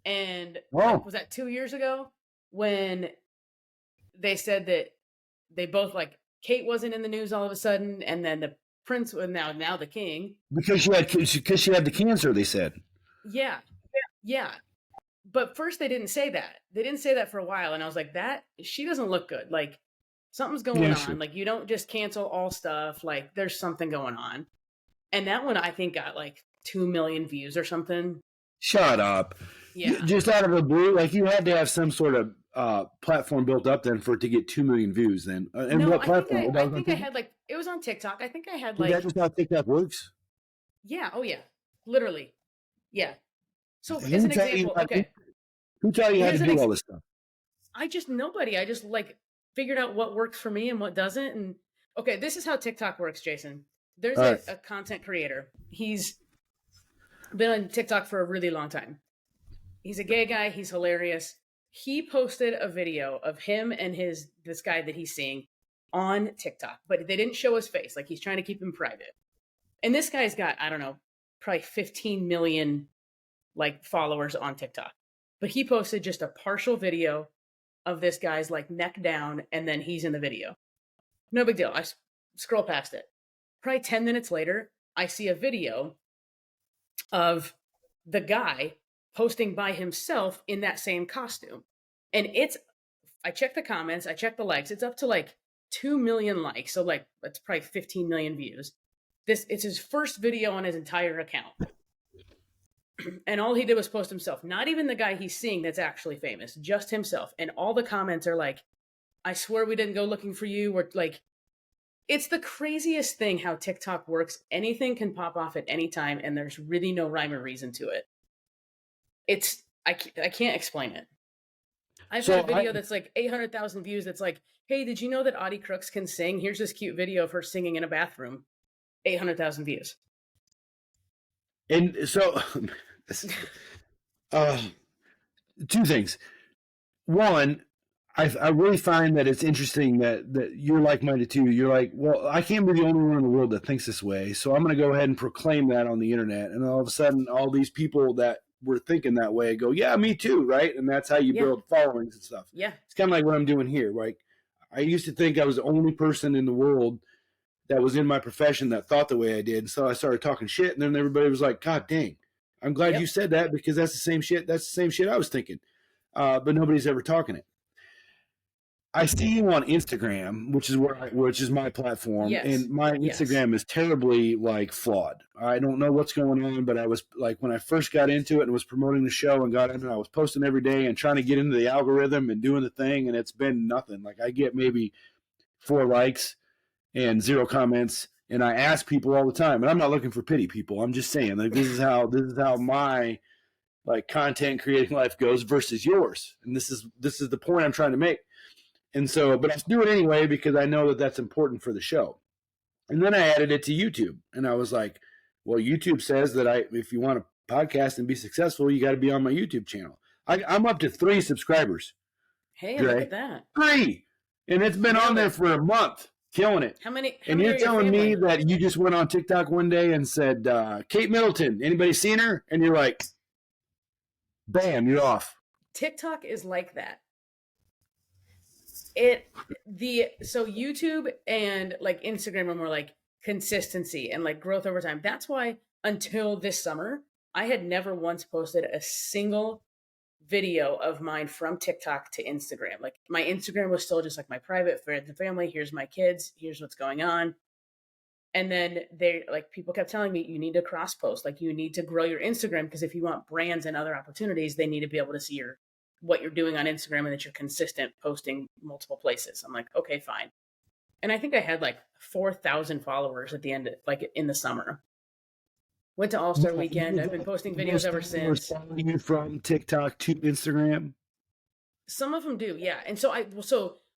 And was that 2 years ago when they said that they both, like, Kate wasn't in the news all of a sudden, and then the prince was now the king because she had the cancer, they said. Yeah. But first they didn't say that. They didn't say that for a while, and I was like, she doesn't look good. Like something's going on. Sure. Like you don't just cancel all stuff. Like there's something going on. And that one I think got like 2 million views or something. Shut up. Yeah. Just out of the blue, like you had to have some sort of platform built up then for it to get 2 million views then. And no, what platform? I think I had like, it was on TikTok. I think I had like. Is that just how TikTok works? Yeah. Oh yeah. Literally. Yeah. So as an example, okay. Who tell you how to do all this stuff? Nobody. I just like figured out what works for me and what doesn't. And okay, this is how TikTok works, Jason. There's a content creator. He's been on TikTok for a really long time. He's a gay guy. He's hilarious. He posted a video of him and this guy that he's seeing on TikTok, but they didn't show his face. Like he's trying to keep him private. And this guy's got, I don't know, probably 15 million like followers on TikTok. But he posted just a partial video of this guy's like neck down, and then he's in the video. No big deal. I scroll past it. Probably 10 minutes later, I see a video of the guy posting by himself in that same costume. And I check the comments, I check the likes. It's up to like 2 million likes. So like, that's probably 15 million views. It's his first video on his entire account. And all he did was post himself. Not even the guy he's seeing that's actually famous, just himself. And all the comments are like, I swear we didn't go looking for you. Or like, it's the craziest thing how TikTok works. Anything can pop off at any time, and there's really no rhyme or reason to it. I can't explain it. I've had a video that's like 800,000 views. That's like, hey, did you know that Audie Crooks can sing? Here's this cute video of her singing in a bathroom. 800,000 views. And so, two things. One, I really find that it's interesting that you're like-minded too. You're like, well, I can't be the only one in the world that thinks this way, so I'm going to go ahead and proclaim that on the internet. And all of a sudden, all these people that were thinking that way go, yeah, me too, right? And that's how you build followings and stuff. Yeah. It's kind of like what I'm doing here. Like, I used to think I was the only person in the world that was in my profession that thought the way I did. So I started talking shit, and then everybody was like, God dang, I'm glad you said that, because that's the same shit. That's the same shit I was thinking. But nobody's ever talking it. I see you on Instagram, which is my platform, and my Instagram is terribly like flawed. I don't know what's going on, but I was like, when I first got into it and was promoting the show and got into it, I was posting every day and trying to get into the algorithm and doing the thing, and it's been nothing. Like I get maybe 4 likes and 0 comments, and I ask people all the time, and I'm not looking for pity, people. I'm just saying, like, this is how my like content creating life goes versus yours, and this is the point I'm trying to make. And so, but I do it anyway because I know that that's important for the show. And then I added it to YouTube, and I was like, well, YouTube says that if you want to podcast and be successful, you got to be on my YouTube channel. I'm up to 3 subscribers. Hey, look at that. 3, and it's been on there for a month, killing it. How many and you're telling me that you just went on TikTok one day and said, Kate Middleton, anybody seen her? And you're like, bam, you're off. TikTok is like that. So YouTube and like Instagram are more like consistency and like growth over time. That's why until this summer, I had never once posted a single video of mine from TikTok to Instagram. Like my Instagram was still just like my private friends and family. Here's my kids. Here's what's going on. And then people kept telling me, you need to cross post, like you need to grow your Instagram, because if you want brands and other opportunities, they need to be able to see what you're doing on Instagram and that you're consistent posting multiple places. I'm like, okay, fine. And I think I had like 4,000 followers at the end, like in the summer. Went to All-Star Weekend. I've been posting videos ever since. You from TikTok to Instagram? Some of them do, yeah. And so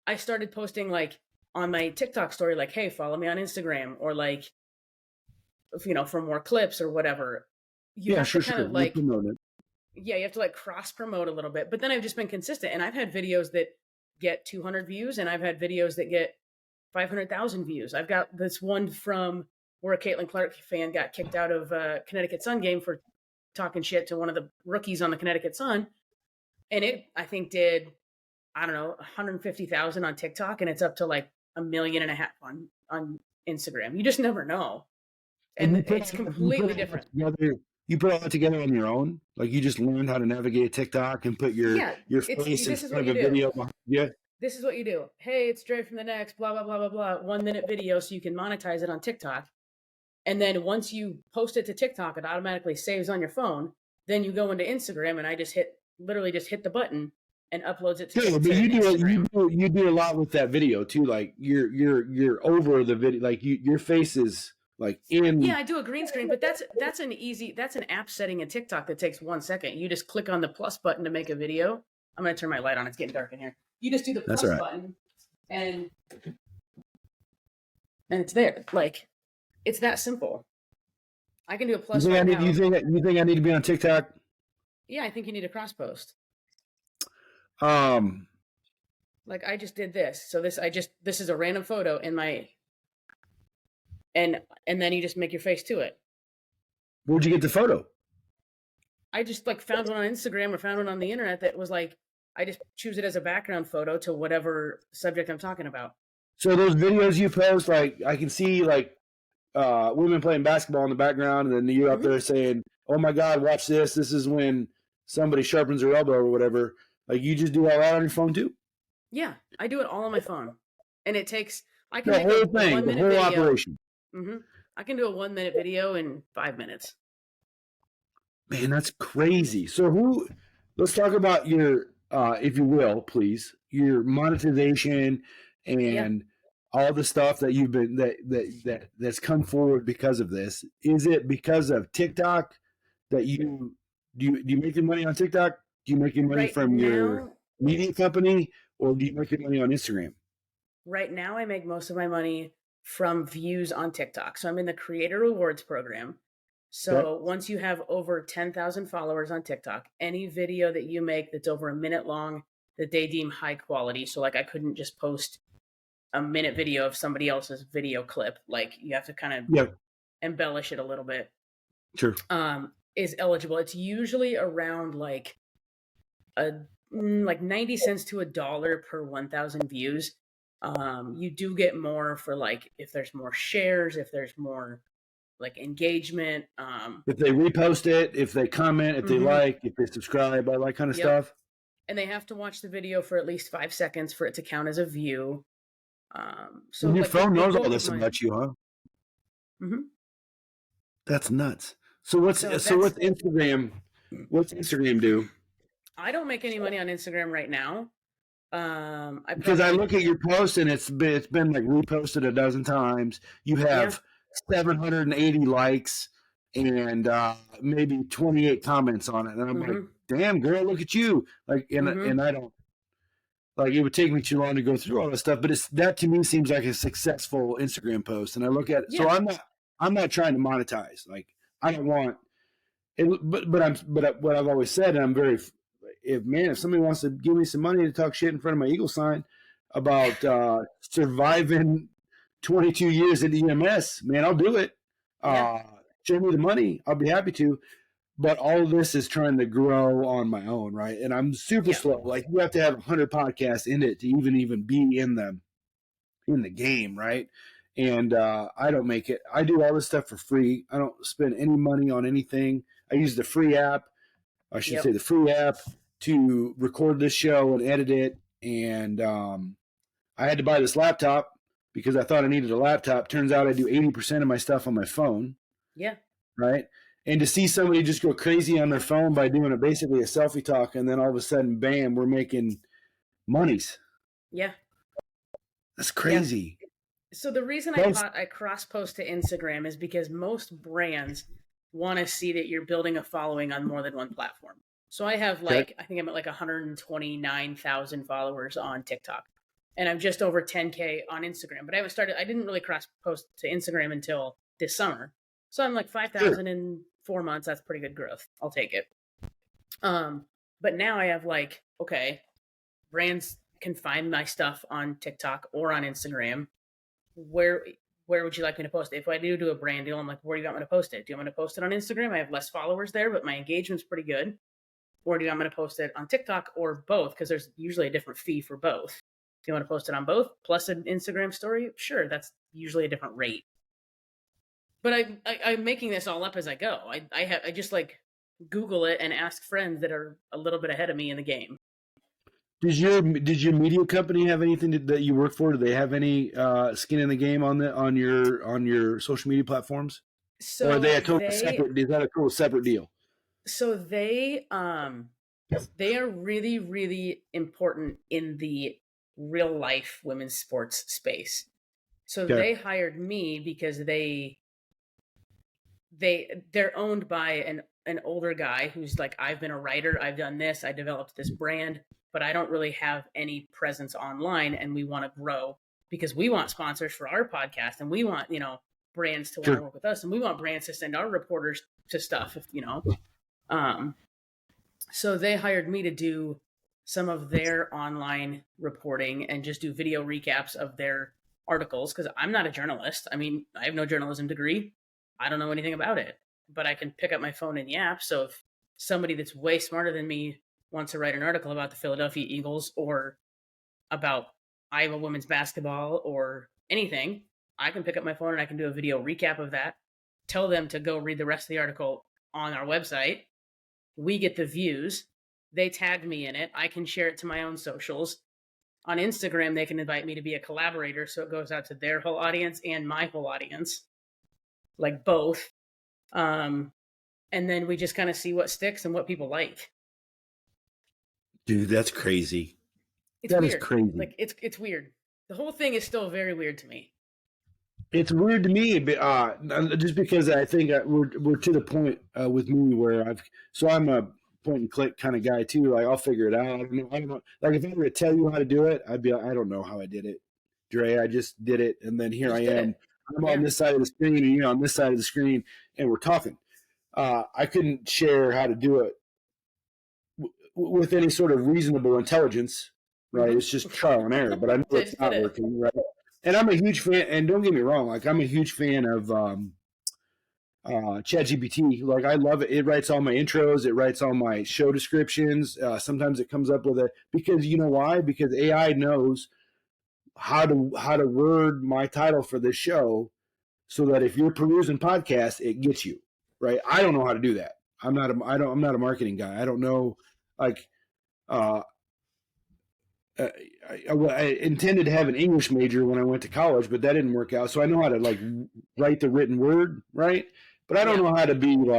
I started posting like on my TikTok story, like, hey, follow me on Instagram, or like, for more clips or whatever. You have to kind of like, you have to like cross promote a little bit. But then I've just been consistent, and I've had videos that get 200 views, and I've had videos that get 500,000 views. I've got this one from where a Caitlin Clark fan got kicked out of a Connecticut Sun game for talking shit to one of the rookies on the Connecticut Sun. And it, I think, did, I don't know, 150,000 on TikTok, and it's up to like 1.5 million on Instagram. You just never know. And it's completely different. You put all that together on your own? Like you just learned how to navigate TikTok and put your face in front of a video? Yeah. This is what you do. Hey, it's Dre from the Next, blah, blah, blah, blah, blah. 1 minute video so you can monetize it on TikTok. And then once you post it to TikTok, it automatically saves on your phone. Then you go into Instagram, and I just hit the button and uploads it to Instagram. But you do a lot with that video too. Like you're over the video. Like your face is like in. Yeah, I do a green screen, but that's an app setting in TikTok that takes 1 second. You just click on the plus button to make a video. I'm gonna turn my light on. It's getting dark in here. You just do the plus button, and it's there. Like, it's that simple. I can do a plus. You think I need to be on TikTok? Yeah, I think you need a cross post. Like I just did this. So this is a random photo in my, and then you just make your face to it. Where'd you get the photo? I just like found one on Instagram or found one on the internet that was like, I just choose it as a background photo to whatever subject I'm talking about. So those videos you post, like I can see like women playing basketball in the background, and then you're up there saying, oh my God, watch this. This is when somebody sharpens their elbow or whatever. Like you just do all that on your phone too? Yeah, I do it all on my phone. And it takes, I can the make whole a thing, 1 minute the whole video. operation. I can do a 1 minute video in 5 minutes. Man, that's crazy. So let's talk about your, if you will, please, your monetization and all the stuff that you've been, that's come forward because of this. Is it because of TikTok that do you make your money on TikTok? Do you make your money from your media company, or do you make your money on Instagram? Right now, I make most of my money from views on TikTok. So I'm in the Creator Rewards program. So once you have over 10,000 followers on TikTok, any video that you make that's over a minute long that they deem high quality. So like I couldn't just post a minute video of somebody else's video clip. Like you have to kind of embellish it a little bit. Sure. Is eligible. It's usually around like 90 cents to $1 per 1,000 views. You do get more for like if there's more shares, if there's more like engagement. If they repost it, if they comment, if they like, if they subscribe, all that kind of stuff. And they have to watch the video for at least 5 seconds for it to count as a view. So and your phone knows all this about you, huh? That's nuts. So what's Instagram? What's Instagram do? I don't make any money on Instagram right now. Because I look at your post and it's been like reposted a dozen times. You have 780 likes and maybe 28 comments on it, and I'm like, damn girl, look at you! Like, and I don't like. It would take me too long to go through all this stuff, but that to me seems like a successful Instagram post. And I look at it, so I'm not trying to monetize. Like I don't want it, but what I've always said, and I'm very, if somebody wants to give me some money to talk shit in front of my Eagle sign about surviving 22 years at EMS, man, I'll do it. Show me the money, I'll be happy to. But all of this is trying to grow on my own, right? And I'm super slow. Like you have to have 100 podcasts in it to even be in the game, right? And I don't make it. I do all this stuff for free. I don't spend any money on anything. I use the free app. I should say the free app to record this show and edit it. And I had to buy this laptop because I thought I needed a laptop. Turns out I do 80% of my stuff on my phone. Yeah. Right. And to see somebody just go crazy on their phone by doing basically a selfie talk, and then all of a sudden, bam, we're making monies. Yeah. That's crazy. Yeah. So the reason I cross-post to Instagram is because most brands want to see that you're building a following on more than one platform. So I have I think I'm at 129,000 followers on TikTok, and I'm just over 10K on Instagram. But I didn't really cross-post to Instagram until this summer. So I'm 5,000 in 4 months. That's pretty good growth. I'll take it. But now I have brands can find my stuff on TikTok or on Instagram. Where would you like me to post it? If I do a brand deal, I'm like, where do you want me to post it? Do you want me to post it on Instagram? I have less followers there, but my engagement's pretty good. Or do you want me to post it on TikTok or both? Because there's usually a different fee for both. Do you want to post it on both plus an Instagram story? Sure, that's usually a different rate. But I'm making this all up as I go. I just Google it and ask friends that are a little bit ahead of me in the game. Did your media company have anything that you work for? Do they have any skin in the game on your social media platforms? So or are they a total separate? Is that a total separate deal? So they are really, really important in the real life women's sports space. So they hired me because they're owned by an older guy who's I've been a writer, I've done this, I developed this brand, but I don't really have any presence online, and we want to grow because we want sponsors for our podcast, and we want brands to want to work with us, and we want brands to send our reporters to stuff. So they hired me to do some of their online reporting and just do video recaps of their articles because I'm not a journalist. I mean, I have no journalism degree. I don't know anything about it, but I can pick up my phone and yap. So if somebody that's way smarter than me wants to write an article about the Philadelphia Eagles or about Iowa women's basketball or anything, I can pick up my phone and I can do a video recap of that, tell them to go read the rest of the article on our website. We get the views. They tag me in it. I can share it to my own socials. On Instagram, they can invite me to be a collaborator, so it goes out to their whole audience and my whole audience. Both. And then we just kind of see what sticks and what people like. Dude, that's crazy. That is crazy. It's weird. The whole thing is still very weird to me. It's weird to me, but just because I think we're to the point with me where I'm a point and click kind of guy too. I'll figure it out. I don't know. If I were to tell you how to do it, I'd be I don't know how I did it, Dre. I just did it, and then here I am. I'm on this side of the screen, and you're on this side of the screen, and we're talking. I couldn't share how to do it with any sort of reasonable intelligence, right? Mm-hmm. It's just trial and error, but I know it's not working, right? And I'm a huge fan, and don't get me wrong, I'm a huge fan of ChatGPT. I love it. It writes all my intros. It writes all my show descriptions. Sometimes it comes up with because you know why? Because AI knows how to word my title for this show so that if you're perusing podcasts, it gets you, right? I don't know how to do that. I'm not a marketing guy. I don't know. I intended to have an English major when I went to college, but that didn't work out. So I know how to write the written word, right? But I don't know how to be go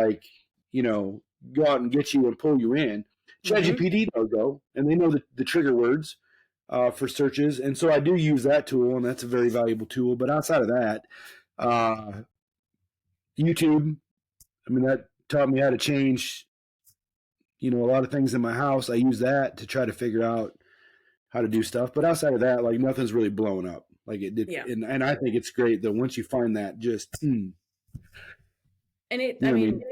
out and get you and pull you in. ChatGPT knows though, and they know the trigger words for searches, and so I do use that tool, and that's a very valuable tool. But outside of that, YouTube, that taught me how to change, a lot of things in my house. I use that to try to figure out how to do stuff. But outside of that, nothing's really blowing up like it did. Yeah. And I think it's great that once you find that, just And You know I what I mean, mean?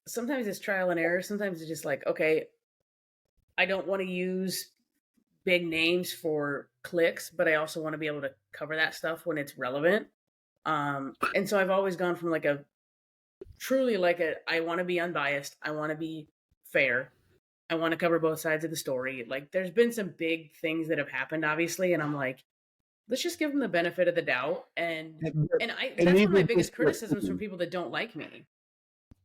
sometimes it's trial and error. Sometimes it's just like, okay, I don't want to use big names for clicks, but I also want to be able to cover that stuff when it's relevant. And so I've always gone from like a truly like a, I want to be unbiased. I want to be fair. I want to cover both sides of the story. Like there's been some big things that have happened, obviously. And I'm like, let's just give them the benefit of the doubt. And And that's one of my even biggest criticisms from people that don't like me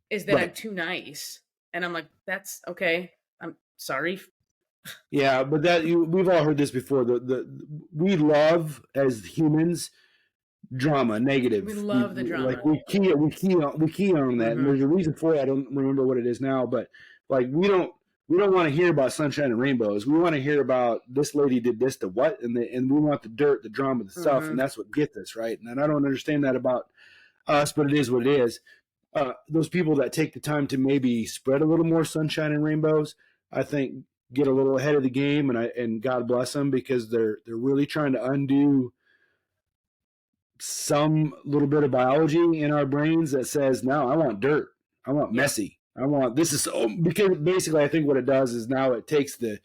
is that I'm right. too nice. And I'm like, that's okay. I'm sorry. Yeah, but we've all heard this before. We love as humans drama, negative. We love the drama. Like we key on that, and Mm-hmm. there's a reason for it. I don't remember what it is now, but like we don't want to hear about sunshine and rainbows. We want to hear about this lady did this to what, and we want the dirt, the drama, the stuff, Mm-hmm. and that's what gets us right. And I don't understand that about us, but it is what it is. Those people that take the time to maybe spread a little more sunshine and rainbows, I think, get a little ahead of the game, and God bless them, because they're really trying to undo some little bit of biology in our brains that says, no, I want dirt, I want messy, I want this is because basically I think what it does is now it takes the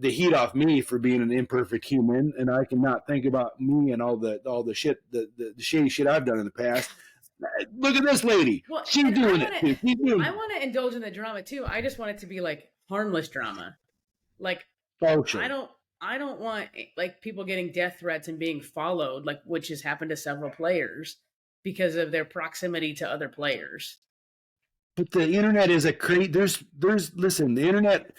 heat off me for being an imperfect human, and I can not think about me and all the shit, the shady shit I've done in the past. Look at this lady. Well, She's doing it. I want to indulge in the drama too. I just want it to be like harmless drama. Like Sure. I don't want like people getting death threats and being followed, like which has happened to several players because of their proximity to other players. But the internet is a there's listen, the internet,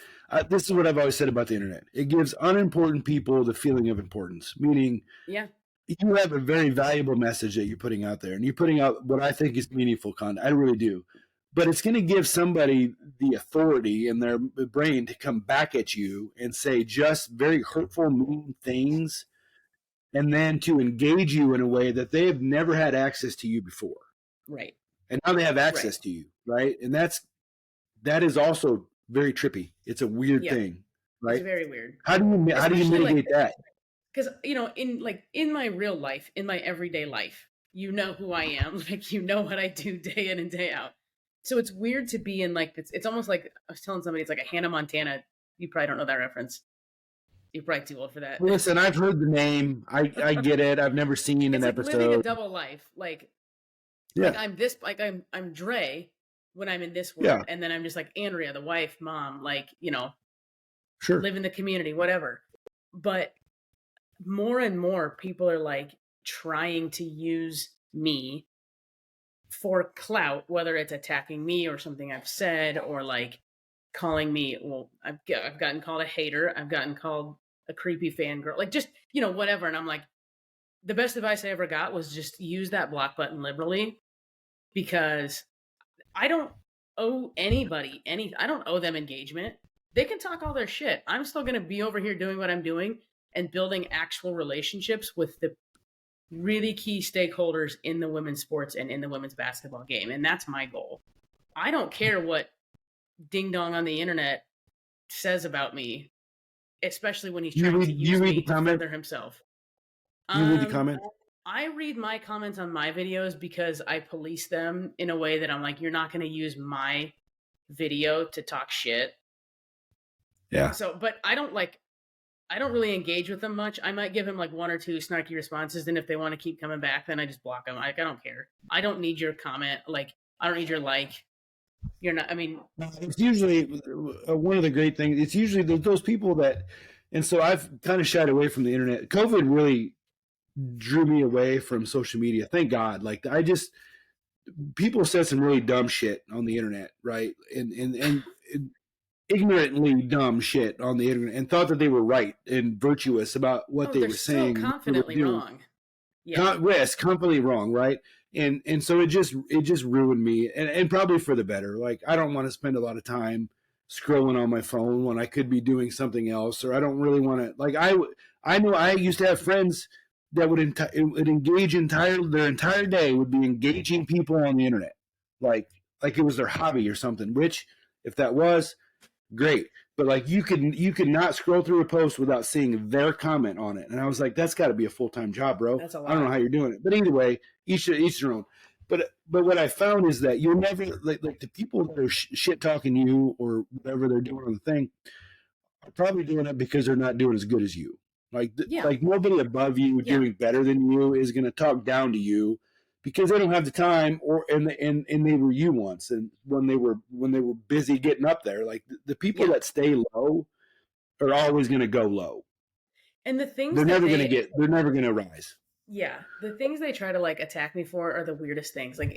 this is what I've always said about the internet. It gives unimportant people the feeling of importance, meaning you have a very valuable message that you're putting out there, and you're putting out what I think is meaningful content. I really do. But it's going to give somebody the authority in their brain to come back at you and say just very hurtful, mean things, and then to engage you in a way that they have never had access to you before. Right. And now they have access to you, right? And that is also very trippy. It's a weird thing, right? It's very weird. How do you mitigate that? Because in my real life, in my everyday life, you know who I am. Like you know what I do day in and day out. So it's weird to be in like this. It's almost like I was telling somebody it's like a Hannah Montana. You probably don't know that reference. You're probably too old for that. Listen, I've heard the name. I get it. I've never seen an episode. Living a double life. Like I'm this. Like I'm Dre when I'm in this world, and then I'm just like Andrea, the wife, mom. Like sure, live in the community, whatever. But more and more people are like trying to use me for clout, whether it's attacking me or something I've said, or like calling me. Well, I've gotten called a hater. I've gotten called a creepy fangirl, like just whatever. And I'm like, the best advice I ever got was just use that block button liberally, because I don't owe anybody I don't owe them engagement. They can talk all their shit. I'm still going to be over here doing what I'm doing and building actual relationships with the really key stakeholders in the women's sports and in the women's basketball game. And that's my goal. I don't care what ding dong on the internet says about me, especially when he's trying to use me to further himself. You read the comment? I read my comments on my videos because I police them in a way that I'm like, you're not going to use my video to talk shit. Yeah. So, but I don't really engage with them much. I might give him like one or two snarky responses. Then if they want to keep coming back, then I just block them. Like, I don't care. I don't need your comment. Like, I don't need your like. You're not, I mean. It's usually one of the great things. It's usually those people that, and so I've kind of shied away from the internet. COVID really drew me away from social media. Thank God. Like people said some really dumb shit on the internet, right? And ignorantly dumb shit on the internet, and thought that they were right and virtuous about what they were saying. Confidently wrong. Yeah. Yes, confidently wrong, right? And so it just ruined me, and probably for the better. Like, I don't want to spend a lot of time scrolling on my phone when I could be doing something else, or I don't really want to. Like, I know I used to have friends that would engage their entire day would be engaging people on the internet, like it was their hobby or something. Which, if that was great, but like you could not scroll through a post without seeing their comment on it. And I was like, that's got to be a full-time job, bro. That's a lot. I don't know how you're doing it, but either way, each their own. But what I found is that you'll never like the people that are shit talking you or whatever they're doing on the thing are probably doing it because they're not doing as good as you. Like nobody above you doing better than you is going to talk down to you because they don't have the time and they were you once, and when they were busy getting up there. Like the people that stay low are always going to go low. And the things they're never going to rise. Yeah, the things they try to like attack me for are the weirdest things. Like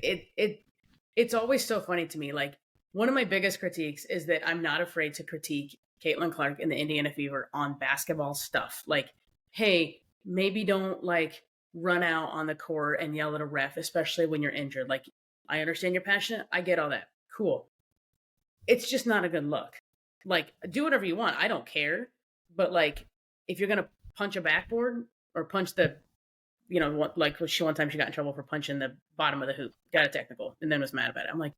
it's always so funny to me. Like one of my biggest critiques is that I'm not afraid to critique Caitlin Clark and the Indiana Fever on basketball stuff. Like, hey, maybe don't like run out on the court and yell at a ref, especially when you're injured. Like, I understand you're passionate. I get all that. Cool. It's just not a good look. Like, do whatever you want. I don't care. But like, if you're gonna punch a backboard or punch the like one time she got in trouble for punching the bottom of the hoop, got a technical, and then was mad about it. I'm like,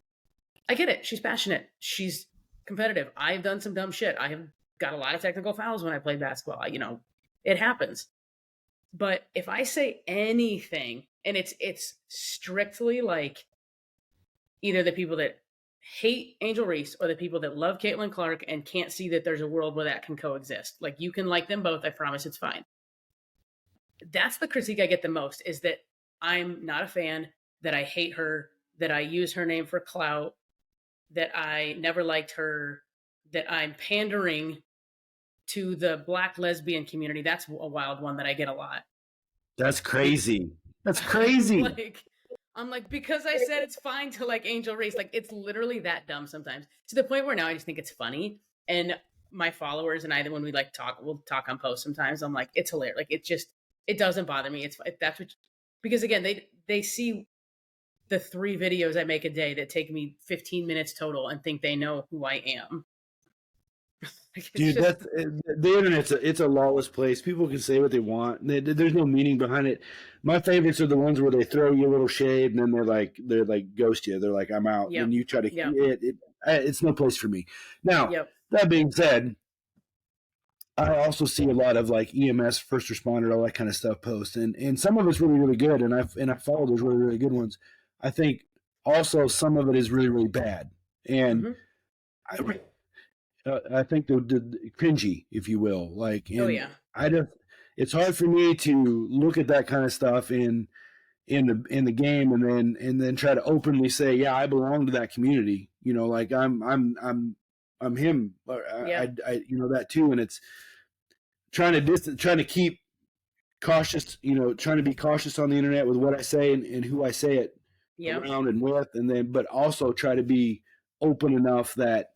I get it. She's passionate. She's competitive. I've done some dumb shit. I have got a lot of technical fouls when I played basketball. It happens. But if I say anything, and it's strictly like either the people that hate Angel Reese or the people that love Caitlin Clark and can't see that there's a world where that can coexist. Like, you can like them both. I promise it's fine. That's the critique I get the most, is that I'm not a fan, that I hate her, that I use her name for clout, that I never liked her, that I'm pandering to the Black lesbian community. That's a wild one that I get a lot. That's crazy. That's crazy. I'm like, because I said it's fine to like Angel Reese. Like, it's literally that dumb sometimes, to the point where now I just think it's funny. And my followers and I, when we like talk, we'll talk on posts sometimes. I'm like, it's hilarious. Like, it doesn't bother me. Because again, they see the 3 videos I make a day that take me 15 minutes total and think they know who I am. Dude, the internet's it's a lawless place. People can say what they want. There's no meaning behind it. My favorites are the ones where they throw you a little shade and then they're like ghost you. They're like, I'm out. And you try to it's no place for me. Now, that being said, I also see a lot of like EMS, first responder, all that kind of stuff post, and some of it's really, really good, and I follow those really, really good ones. I think also some of it is really, really bad, and I think the cringy, if you will, like. It's hard for me to look at that kind of stuff in the game and then try to openly say, yeah, I belong to that community. Like I'm him. I that too, and it's trying to keep cautious, trying to be cautious on the internet with what I say and who I say it around and with, and then, but also try to be open enough that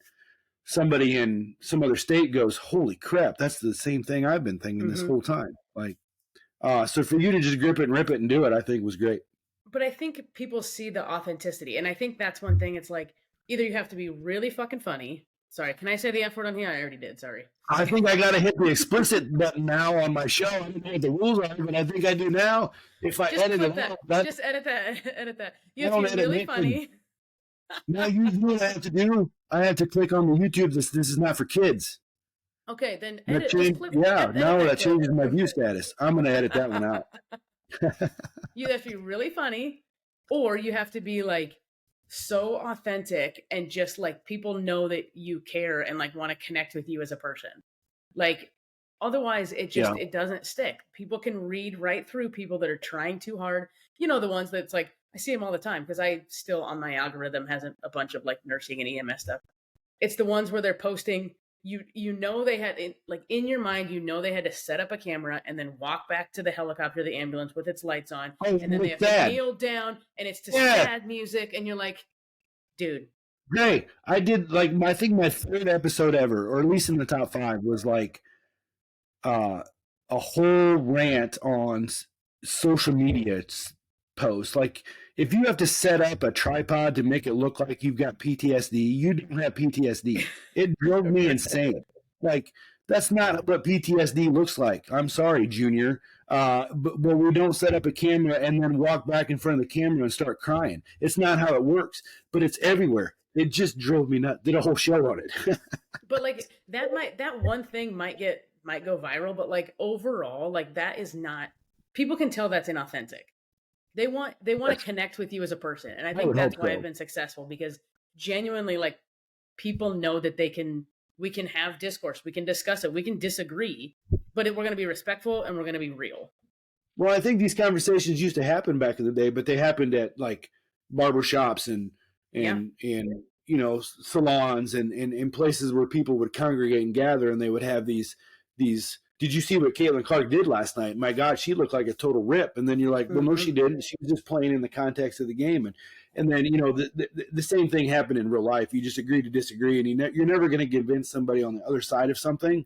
somebody in some other state goes, holy crap, that's the same thing I've been thinking this whole time. Like, so for you to just grip it and rip it and do it, I think was great. But I think people see the authenticity. And I think that's one thing. It's like, either you have to be really fucking funny. Sorry, can I say the F word on here? I already did. Sorry. I think I got to hit the explicit button now on my show. I don't know what the rules are, but I think I do now. If I edit it out, just edit that. You have to be really funny. Now, usually what I have to do, I have to click on the YouTube. This is not for kids. Okay, then edit. That changes my view status. I'm going to edit that one out. You have to be really funny, or you have to be like so authentic and just like people know that you care and like want to connect with you as a person. Like, otherwise it doesn't stick. People can read right through people that are trying too hard. The ones that's like, I see them all the time because I still on my algorithm hasn't a bunch of like nursing and EMS stuff. It's the ones where they're posting, they had in your mind, they had to set up a camera and then walk back to the helicopter, the ambulance with its lights on, and then they have to kneel down and it's to sad music, and you're like, dude. Hey, I did I think my 3rd episode ever, or at least in the top 5, was like a whole rant on social media posts. Like, if you have to set up a tripod to make it look like you've got PTSD, you don't have PTSD. It drove me insane. Like, that's not what PTSD looks like. I'm sorry, Junior. But we don't set up a camera and then walk back in front of the camera and start crying. It's not how it works, but it's everywhere. It just drove me nuts. Did a whole show on it. But like that one thing might go viral, but like overall, like that is not, people can tell that's inauthentic. They want to connect with you as a person. And I think would hope that's why so. I've been successful, because genuinely, like, people know that we can have discourse, we can discuss it, we can disagree, but we're going to be respectful and we're going to be real. Well, I think these conversations used to happen back in the day, but they happened at like barbershops and you know, salons and places where people would congregate and gather, and they would have these. Did you see what Caitlin Clark did last night? My God, she looked like a total rip. And then you're like, well, no, she didn't. She was just playing in the context of the game. And then, you know, the same thing happened in real life. You just agree to disagree, and you're never going to convince somebody on the other side of something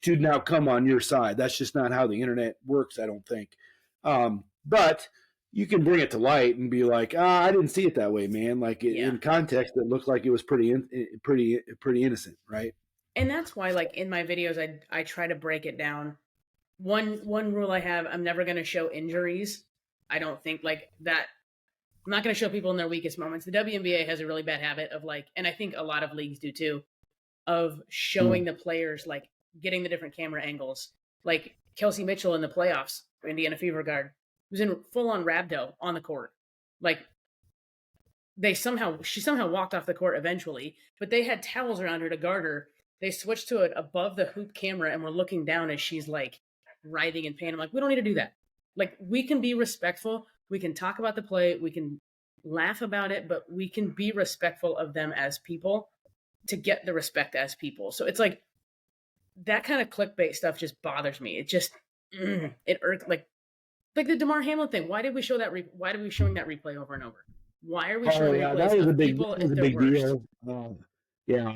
to now come on your side. That's just not how the internet works, I don't think. But you can bring it to light and be like, I didn't see it that way, man. Like in context, it looked like it was pretty innocent, right? And that's why, like, in my videos, I try to break it down. One rule I have: I'm never going to show injuries. I don't think like that. I'm not going to show people in their weakest moments. The WNBA has a really bad habit of, like, and I think a lot of leagues do too, of showing the players, like, getting the different camera angles. Like Kelsey Mitchell in the playoffs for Indiana Fever Guard was in full on rhabdo on the court. Like, she somehow walked off the court eventually, but they had towels around her to guard her. They switched to it above the hoop camera and were looking down as she's like writhing in pain. I'm like, we don't need to do that. Like, we can be respectful. We can talk about the play. We can laugh about it, but we can be respectful of them as people to get the respect as people. So it's like that kind of clickbait stuff just bothers me. It just, it irks, like the DeMar Hamlin thing. Why did we show that? Why are we showing that replay over and over? Why are we showing replays of people at their worst? Deal. Yeah.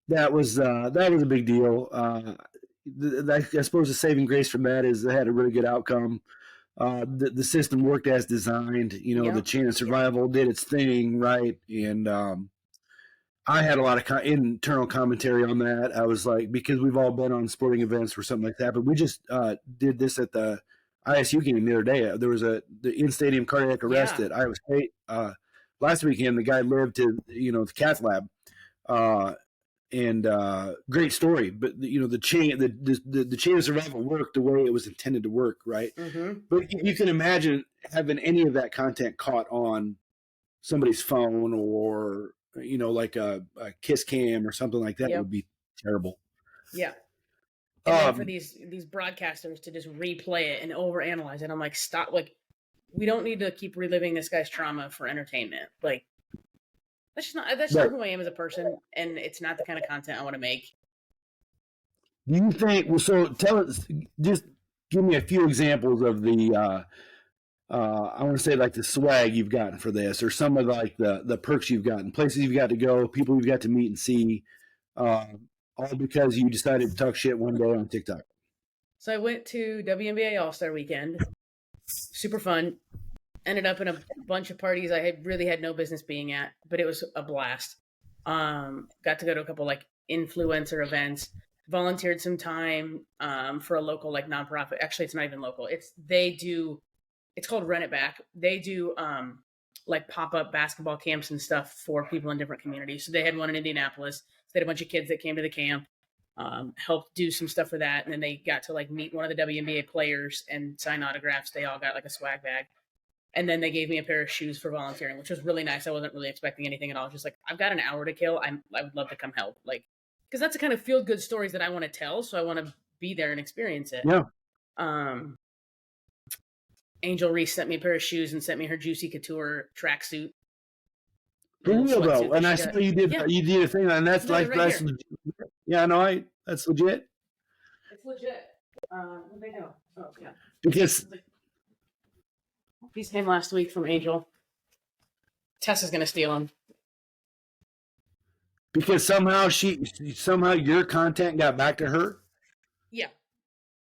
That was a big deal. I suppose the saving grace from that is they had a really good outcome. The system worked as designed. You know, the chain of survival did its thing, right? And I had a lot of internal commentary on that. I was like, because we've all been on sporting events or something like that, but we just did this at the ISU game the other day. There was the in-stadium cardiac arrest at Iowa State last weekend. The guy lived to the cath lab. And great story, but the chain of survival worked the way it was intended to work, right? But you can imagine having any of that content caught on somebody's phone or like a kiss cam or something like that would be terrible. Yeah. And then for these broadcasters to just replay it and overanalyze it, I'm like, stop! Like, we don't need to keep reliving this guy's trauma for entertainment. Like, that's not who I am as a person, and it's not the kind of content I want to make. Do you think? Well, so tell us. Just give me a few examples of the. I want to say like the swag you've gotten for this, or some of like the perks you've gotten, places you've got to go, people you've got to meet and see, all because you decided to talk shit one day on TikTok. So I went to WNBA All-Star Weekend. Super fun. Ended up in a bunch of parties I really had no business being at, but it was a blast. Got to go to a couple like influencer events, volunteered some time for a local like nonprofit. Actually, it's not even local. It's called Run It Back. They do like pop-up basketball camps and stuff for people in different communities. So they had one in Indianapolis. So they had a bunch of kids that came to the camp, helped do some stuff for that. And then they got to like meet one of the WNBA players and sign autographs. They all got like a swag bag. And then they gave me a pair of shoes for volunteering, which was really nice. I wasn't really expecting anything at all. Just like, I've got an hour to kill. I would love to come help. Like, because that's the kind of feel-good stories that I want to tell. So I want to be there and experience it. Yeah. Angel Reese sent me a pair of shoes and sent me her Juicy Couture tracksuit. For real though, and I saw you did a thing, and that's like that's legit. Yeah, no, that's legit. It's legit. What they know? Oh yeah. Because these came last week from Angel. Tessa's gonna steal them. Because somehow your content got back to her. Yeah.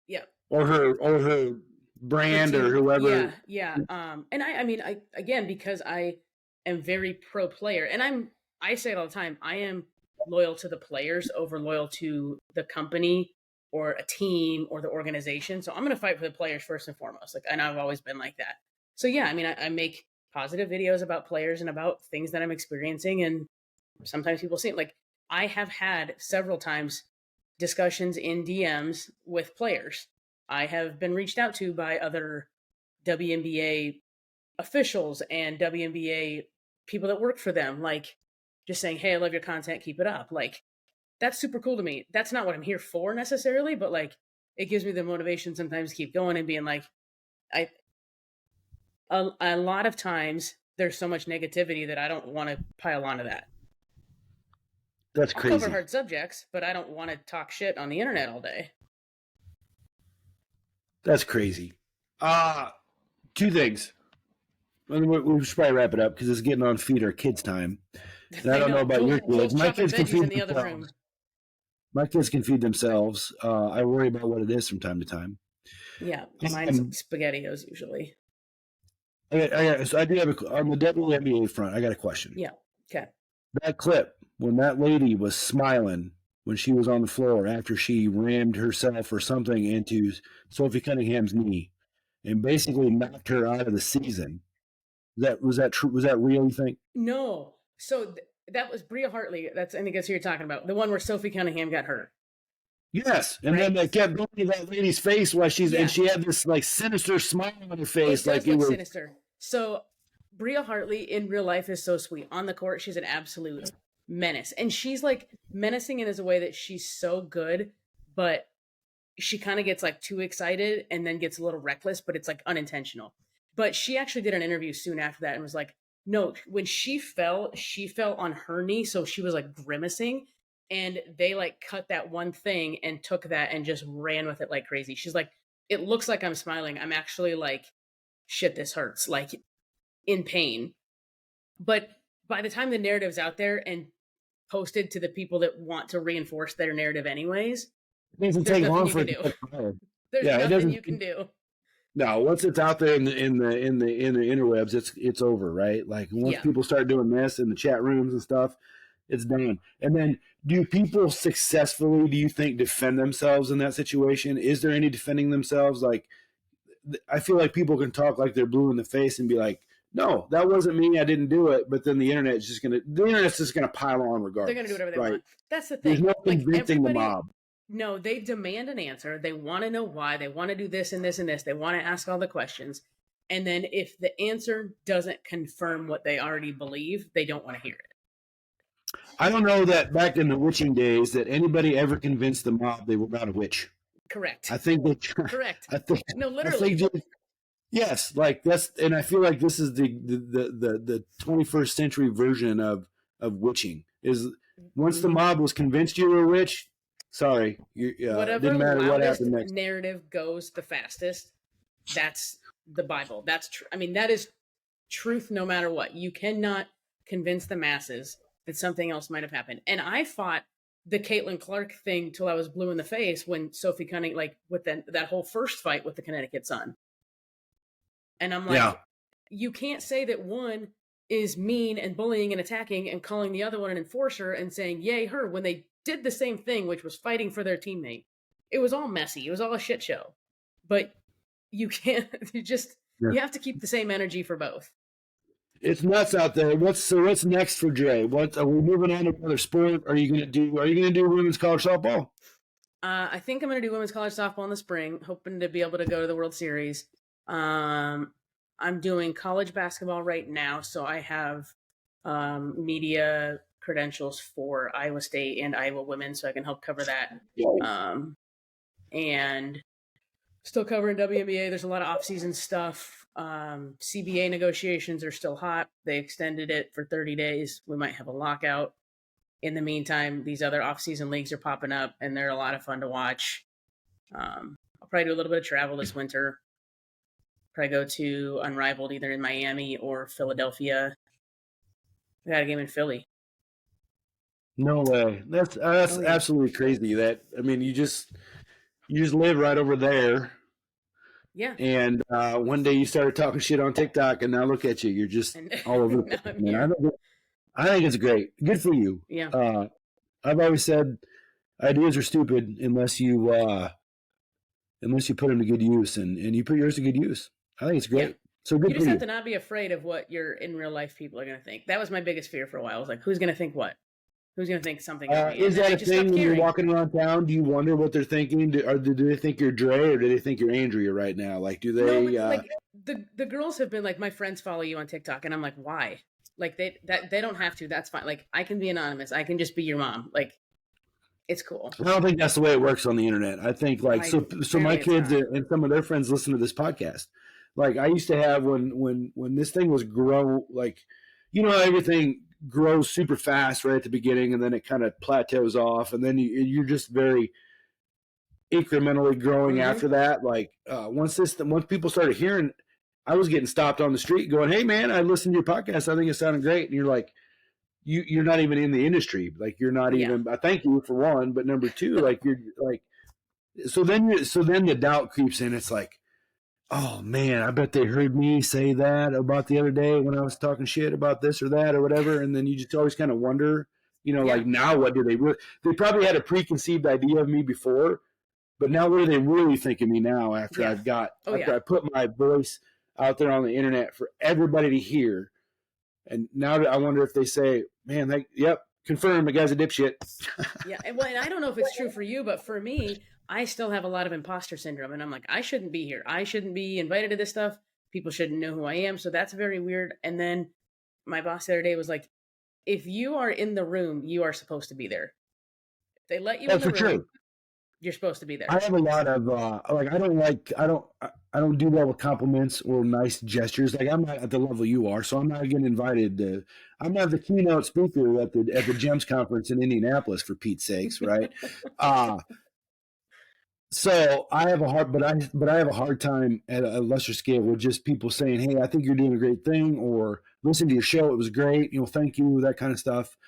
Yeah. Or her brand or whoever. Yeah. And I mean, again, because I am very pro player, and I say it all the time, I am loyal to the players over loyal to the company or a team or the organization. So I'm going to fight for the players first and foremost. Like, and I've always been like that. So yeah, I mean, I make positive videos about players and about things that I'm experiencing. And sometimes people see it. Like, I have had several times discussions in DMs with players. I have been reached out to by other WNBA officials and WNBA people that work for them, like just saying, "Hey, I love your content, keep it up." Like that's super cool to me. That's not what I'm here for necessarily, but like it gives me the motivation sometimes to keep going and being like, I a lot of times there's so much negativity that I don't want to pile onto that. That's crazy. I'll cover hard subjects, but I don't want to talk shit on the internet all day. That's crazy. Two things. We should probably wrap it up because it's getting on feed our kids time. And I don't know about your kids. My kids can feed themselves. My kids can feed themselves. I worry about what it is from time to time. Yeah, mine's SpaghettiOs usually. So I do have on the WNBA front. I got a question. Yeah. Okay. That clip when that lady was smiling when she was on the floor after she rammed herself or something into Sophie Cunningham's knee and basically knocked her out of the season. Was that true? Was that real, you think? No. So that was Bria Hartley. I think that's who you're talking about. The one where Sophie Cunningham got hurt. Yes. And then they kept going to that lady's face while and she had this like sinister smile on her face. It was sinister. So Bria Hartley in real life is so sweet. On the court, she's an absolute menace. And she's like menacing in a way that she's so good, but she kind of gets like too excited and then gets a little reckless, but it's like unintentional. But she actually did an interview soon after that and was like, no, when she fell on her knee. So she was like grimacing and they like cut that one thing and took that and just ran with it like crazy. She's like, it looks like I'm smiling. I'm actually like, shit, this hurts, like in pain. But by the time the narrative's out there and posted to the people that want to reinforce their narrative anyways, it doesn't take long for it to There's nothing you can do. No, once it's out there in the interwebs, it's over, right? Like once people start doing this in the chat rooms and stuff, it's done. And then, do people successfully, do you think, defend themselves in that situation? Is there any defending themselves? Like, I feel like people can talk like they're blue in the face and be like, "No, that wasn't me. I didn't do it." But then the internet's just gonna pile on regardless. They're gonna do whatever they want. That's the thing. There's no convincing the mob. No, they demand an answer. They want to know why. They want to do this and this and this. They want to ask all the questions. And then if the answer doesn't confirm what they already believe, they don't want to hear it. I don't know that back in the witching days that anybody ever convinced the mob they were not a witch. Correct. I think they correct. No, literally. Yes, like that's, and I feel like this is the 21st century version of witching. Is once the mob was convinced you were a witch, sorry, whatever didn't matter what happened next. Narrative goes the fastest. That's the Bible. That's true. I mean, that is truth no matter what. You cannot convince the masses that something else might have happened. And I fought the Caitlin Clark thing till I was blue in the face when Sophie Cunningham, like with that whole first fight with the Connecticut Sun. And I'm like, you can't say that one is mean and bullying and attacking and calling the other one an enforcer and saying, yay, her, when they did the same thing, which was fighting for their teammate. It was all messy. It was all a shit show. But you can't, you have to keep the same energy for both. It's nuts out there. What's next for Dre? What are we moving on to another sport? Are you gonna do women's college softball? I think I'm gonna do women's college softball in the spring, hoping to be able to go to the World Series. I'm doing college basketball right now, so I have media credentials for Iowa State and Iowa women, so I can help cover that. And still covering WNBA. There's a lot of off-season stuff. CBA negotiations are still hot. They extended it for 30 days. We might have a lockout. In the meantime, these other off-season leagues are popping up, and they're a lot of fun to watch. I'll probably do a little bit of travel this winter. Probably go to Unrivaled either in Miami or Philadelphia. We got a game in Philly. No way. That's absolutely crazy. That, I mean, you just live right over there. Yeah. And one day you started talking shit on TikTok, and now look at you. You're just all over. I think it's great. Good for you. Yeah. I've always said ideas are stupid unless you put them to good use, and you put yours to good use. I think it's great. Yeah. So good. You just have to not be afraid of what your in real life people are going to think. That was my biggest fear for a while. I was like, who's going to think what? Who's going to think something? Is that a thing when you're walking around town? Do you wonder what they're thinking? Do they think you're Dre or do they think you're Andrea right now? Like, do they? No, like the girls have been like, my friends follow you on TikTok, and I'm like, why? Like they don't have to. That's fine. Like I can be anonymous. I can just be your mom. Like it's cool. I don't think that's the way it works on the internet. I think like so my kids and some of their friends listen to this podcast. Like I used to have when this thing was like, everything grows super fast right at the beginning, and then it kind of plateaus off, and then you're just very incrementally growing after that. Like once people started hearing, I was getting stopped on the street going, "Hey man, I listened to your podcast. I think it sounded great." And you're like, you're not even in the industry. Like you're not even. I thank you for one, but number two, like you're like. So then the doubt creeps in. It's like, oh man, I bet they heard me say that about the other day when I was talking shit about this or that or whatever. And then you just always kind of wonder, like now what do they really? They probably had a preconceived idea of me before, but now what do they really think of me now after I put my voice out there on the internet for everybody to hear? And now I wonder if they say, man, confirm the guy's a dipshit. Yeah. And I don't know if it's true for you, but for me, I still have a lot of imposter syndrome. And I'm like, I shouldn't be here. I shouldn't be invited to this stuff. People shouldn't know who I am. So that's very weird. And then my boss the other day was like, if you are in the room, you are supposed to be there. If they let you in the room, you're supposed to be there. I have a lot of I don't do well with compliments or nice gestures. Like I'm not at the level you are, so I'm not getting invited to. I'm not the keynote speaker at the GEMS conference in Indianapolis, for Pete's sakes, right? So I have a hard time at a lesser scale with just people saying, "Hey, I think you're doing a great thing," or "Listen to your show, it was great," thank you, that kind of stuff.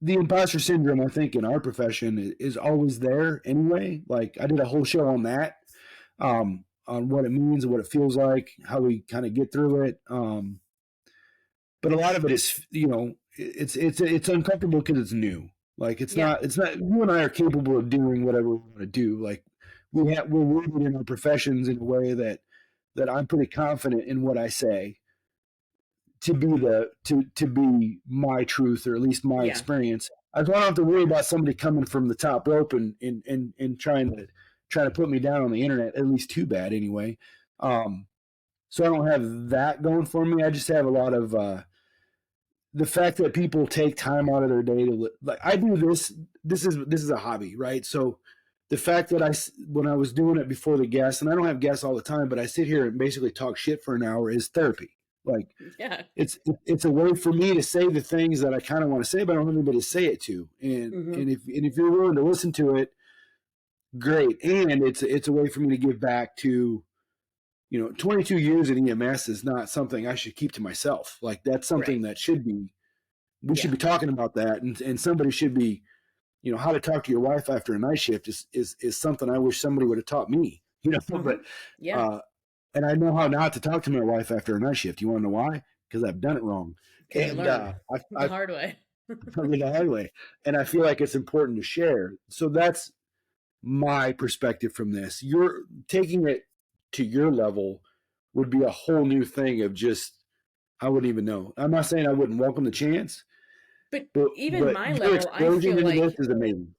The imposter syndrome, I think, in our profession is always there anyway. Like I did a whole show on that, on what it means and what it feels like, how we kind of get through it. But a lot of it is, it's uncomfortable because it's new. Like it's not. You and I are capable of doing whatever we want to do. Like we're rooted in our professions in a way that I'm pretty confident in what I say to be my truth, or at least my experience. I don't have to worry about somebody coming from the top rope and trying to put me down on the internet, at least too bad anyway. So I don't have that going for me. I just have a lot of the fact that people take time out of their day to like. I do this. This is a hobby, right? So the fact that when I was doing it before the guests, and I don't have guests all the time, but I sit here and basically talk shit for an hour, is therapy. Like it's a way for me to say the things that I kind of want to say, but I don't have anybody to say it to. And if you're willing to listen to it, great. And it's a way for me to give back to, 22 years in EMS is not something I should keep to myself. Like that's something that should be, we should be talking about that. And somebody should be, how to talk to your wife after a night shift is something I wish somebody would have taught me, but and I know how not to talk to my wife after a night shift. You want to know why? Because I've done it wrong. And the hard way. The hard way. And I feel like it's important to share. So that's my perspective from this. You're taking it to your level would be a whole new thing of just, I wouldn't even know. I'm not saying I wouldn't welcome the chance. But my level, I feel like is amazing.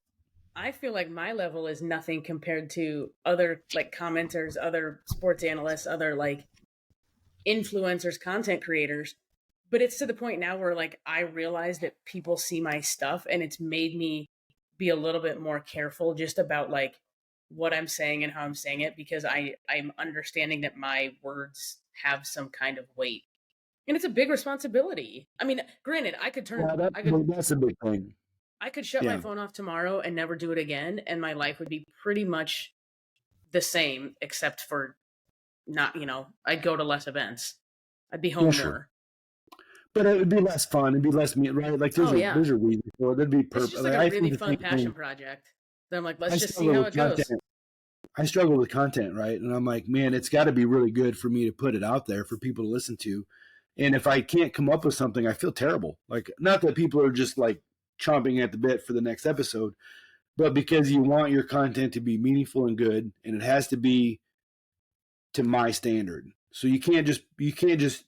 I feel like my level is nothing compared to other like commenters, other sports analysts, other like influencers, content creators. But it's to the point now where like I realize that people see my stuff, and it's made me be a little bit more careful just about like what I'm saying and how I'm saying it, because I'm understanding that my words have some kind of weight. And it's a big responsibility. I mean, granted, I could turn that's a big thing. I could shut my phone off tomorrow and never do it again, and my life would be pretty much the same, except for not, I'd go to less events. I'd be home more. But it would be less fun. It'd be less meat, right? Like there's a reason for it. That'd be perfect. It's just like a really fun passion project. Then I'm like, let's just see how it goes. I struggle with content, right? And I'm like, man, it's got to be really good for me to put it out there for people to listen to. And if I can't come up with something, I feel terrible. Like, not that people are just like chomping at the bit for the next episode, but because you want your content to be meaningful and good, and it has to be to my standard. So you can't just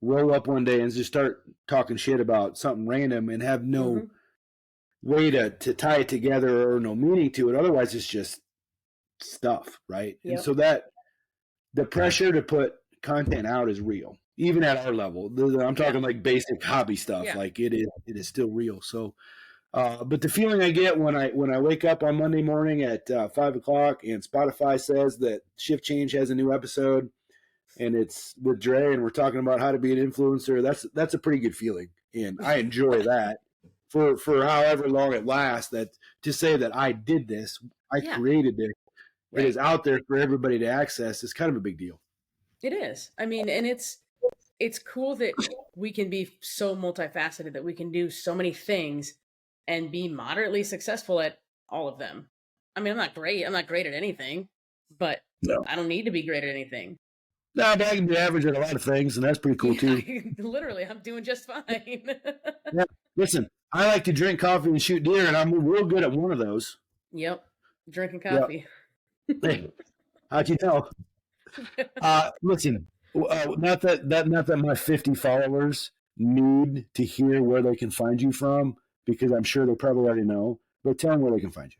roll up one day and just start talking shit about something random and have no way to tie it together or no meaning to it. Otherwise it's just stuff, right? Yep. And so the pressure to put content out is real, even at our level. I'm talking like basic hobby stuff. Yeah. Like it is still real. So, but the feeling I get when I wake up on Monday morning at 5 o'clock and Spotify says that Shift Change has a new episode and it's with Dre and we're talking about how to be an influencer, that's a pretty good feeling, and I enjoy that for however long it lasts. That to say that I did this, I created it, it is out there for everybody to access is kind of a big deal. It is. I mean, and it's cool that we can be so multifaceted, that we can do so many things and be moderately successful at all of them. I mean, I'm not great at anything, but I don't need to be great at anything. No, I can be average at a lot of things, and that's pretty cool too. Literally, I'm doing just fine. Yeah. Listen, I like to drink coffee and shoot deer, and I'm real good at one of those. Yep. Drinking coffee. Yep. Hey, how'd you tell? Listen, not that my 50 followers need to hear where they can find you from, because I'm sure they probably already know, but tell them where they can find you.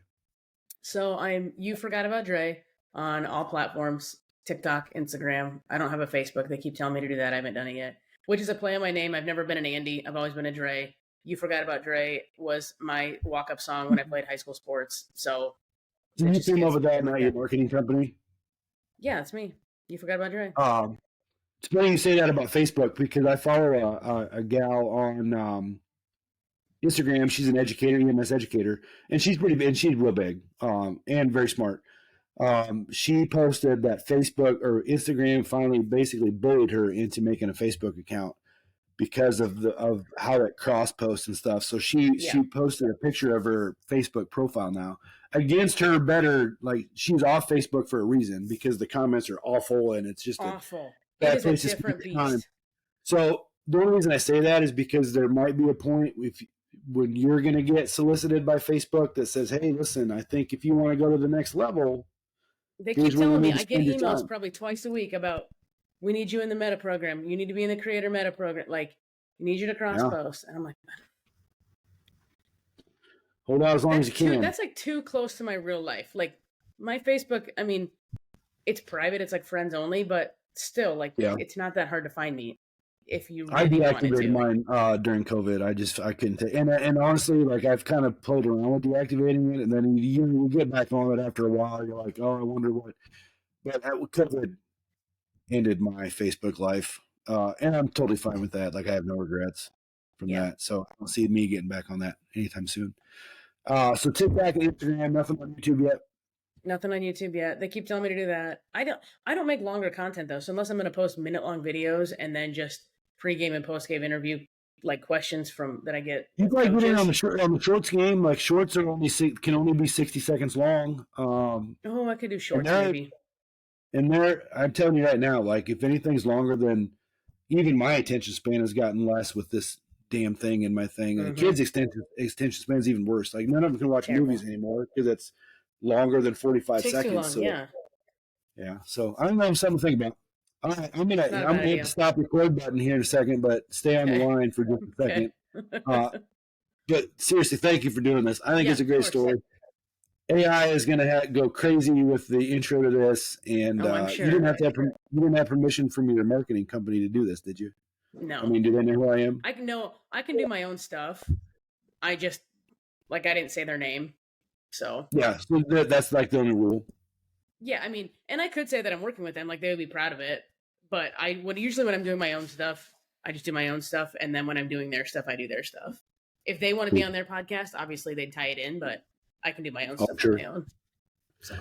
So You Forgot About Dre on all platforms, TikTok, Instagram. I don't have a Facebook. They keep telling me to do that. I haven't done it yet, which is a play on my name. I've never been an Andy. I've always been a Dre. You Forgot About Dre was my walk-up song when I played high school sports. So did you came up with that, not your marketing company? Yeah, it's me. You Forgot About Dre. It's funny you say that about Facebook, because I follow a gal on Instagram. She's an educator, EMS educator, and she's pretty big, and she's real big, and very smart. She posted that Facebook or Instagram finally basically bullied her into making a Facebook account because of how it cross posts and stuff. So she posted a picture of her Facebook profile now against her better. Like, she's off Facebook for a reason, because the comments are awful and it's just awful. It is a different beast. So the only reason I say that is because there might be a point when you're going to get solicited by Facebook that says, "Hey, listen, I think if you want to go to the next level." They keep telling me, I get emails probably twice a week about, we need you in the meta program. You need to be in the creator meta program. Like, we need you to cross post. And I'm like, hold out as long as you can. That's like too close to my real life. Like, my Facebook, I mean, it's private. It's like friends only, but still, like, it's not that hard to find me if you really I deactivated mine during COVID. I couldn't take, and honestly, like, I've kind of played around with deactivating it, and then you get back on it after a while. You're like, oh, I wonder what. But COVID ended my Facebook life, and I'm totally fine with that. Like, I have no regrets from that, so I don't see me getting back on that anytime soon. So TikTok and Instagram, nothing on YouTube yet. Nothing on YouTube yet. They keep telling me to do that. I don't make longer content though. So unless I'm going to post minute-long videos and then just pre-game and post-game interview, like, questions that I get. You like getting on the shorts game. Like, shorts are can only be 60 seconds long. I could do shorts maybe. And I'm telling you right now, like, if anything's longer than, even my attention span has gotten less with this damn thing in my thing. And the kids' attention span is even worse. Like, none of them can watch movies anymore because it's longer than 45 seconds. Too long, so, yeah. So I don't know, something to think about. All right, I'm gonna hit the stop record button here in a second, but stay on the line for just a second. But seriously, thank you for doing this. I think it's a great story. AI is gonna go crazy with the intro to this, and sure. You didn't have permission from your marketing company to do this, did you? No. I mean, do they know who I am? I can do my own stuff. I just, like, I didn't say their name, so yeah. So that's like the only rule. Yeah, I mean, and I could say that I'm working with them, like, they would be proud of it. But usually when I'm doing my own stuff, I just do my own stuff, and then when I'm doing their stuff, I do their stuff. If they want to be on their podcast, obviously they'd tie it in, but I can do my own stuff on my own. So.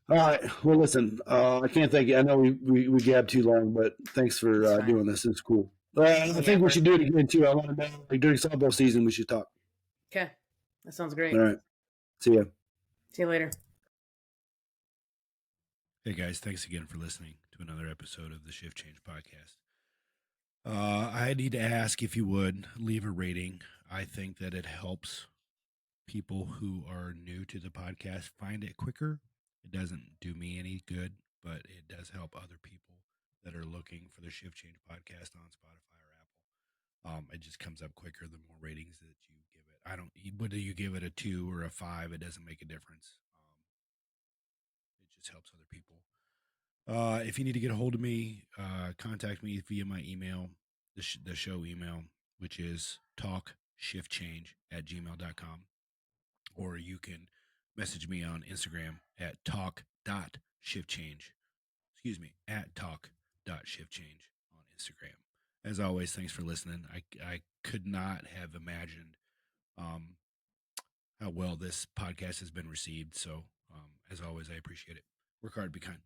All right. Well, listen, I can't thank you. I know we gabbed too long, but thanks for doing this. It's cool. I think we should do it again too. I want to know, like, during softball season, we should talk. Okay, that sounds great. All right. See ya. See you later. Hey guys, thanks again for listening to another episode of the Shift Change Podcast. I need to ask if you would leave a rating. I think that it helps people who are new to the podcast find it quicker. It doesn't do me any good, but it does help other people that are looking for the Shift Change Podcast on Spotify or Apple. It just comes up quicker the more ratings that you give it. Whether you give it a 2 or a 5, it doesn't make a difference. It just helps other people. If you need to get a hold of me, contact me via my email, the show email, which is talkshiftchange@gmail.com. Or you can message me on Instagram at talk.shiftchange. Excuse me, at talk.shiftchange on Instagram. As always, thanks for listening. I could not have imagined how well this podcast has been received. So, as always, I appreciate it. Work hard, be kind.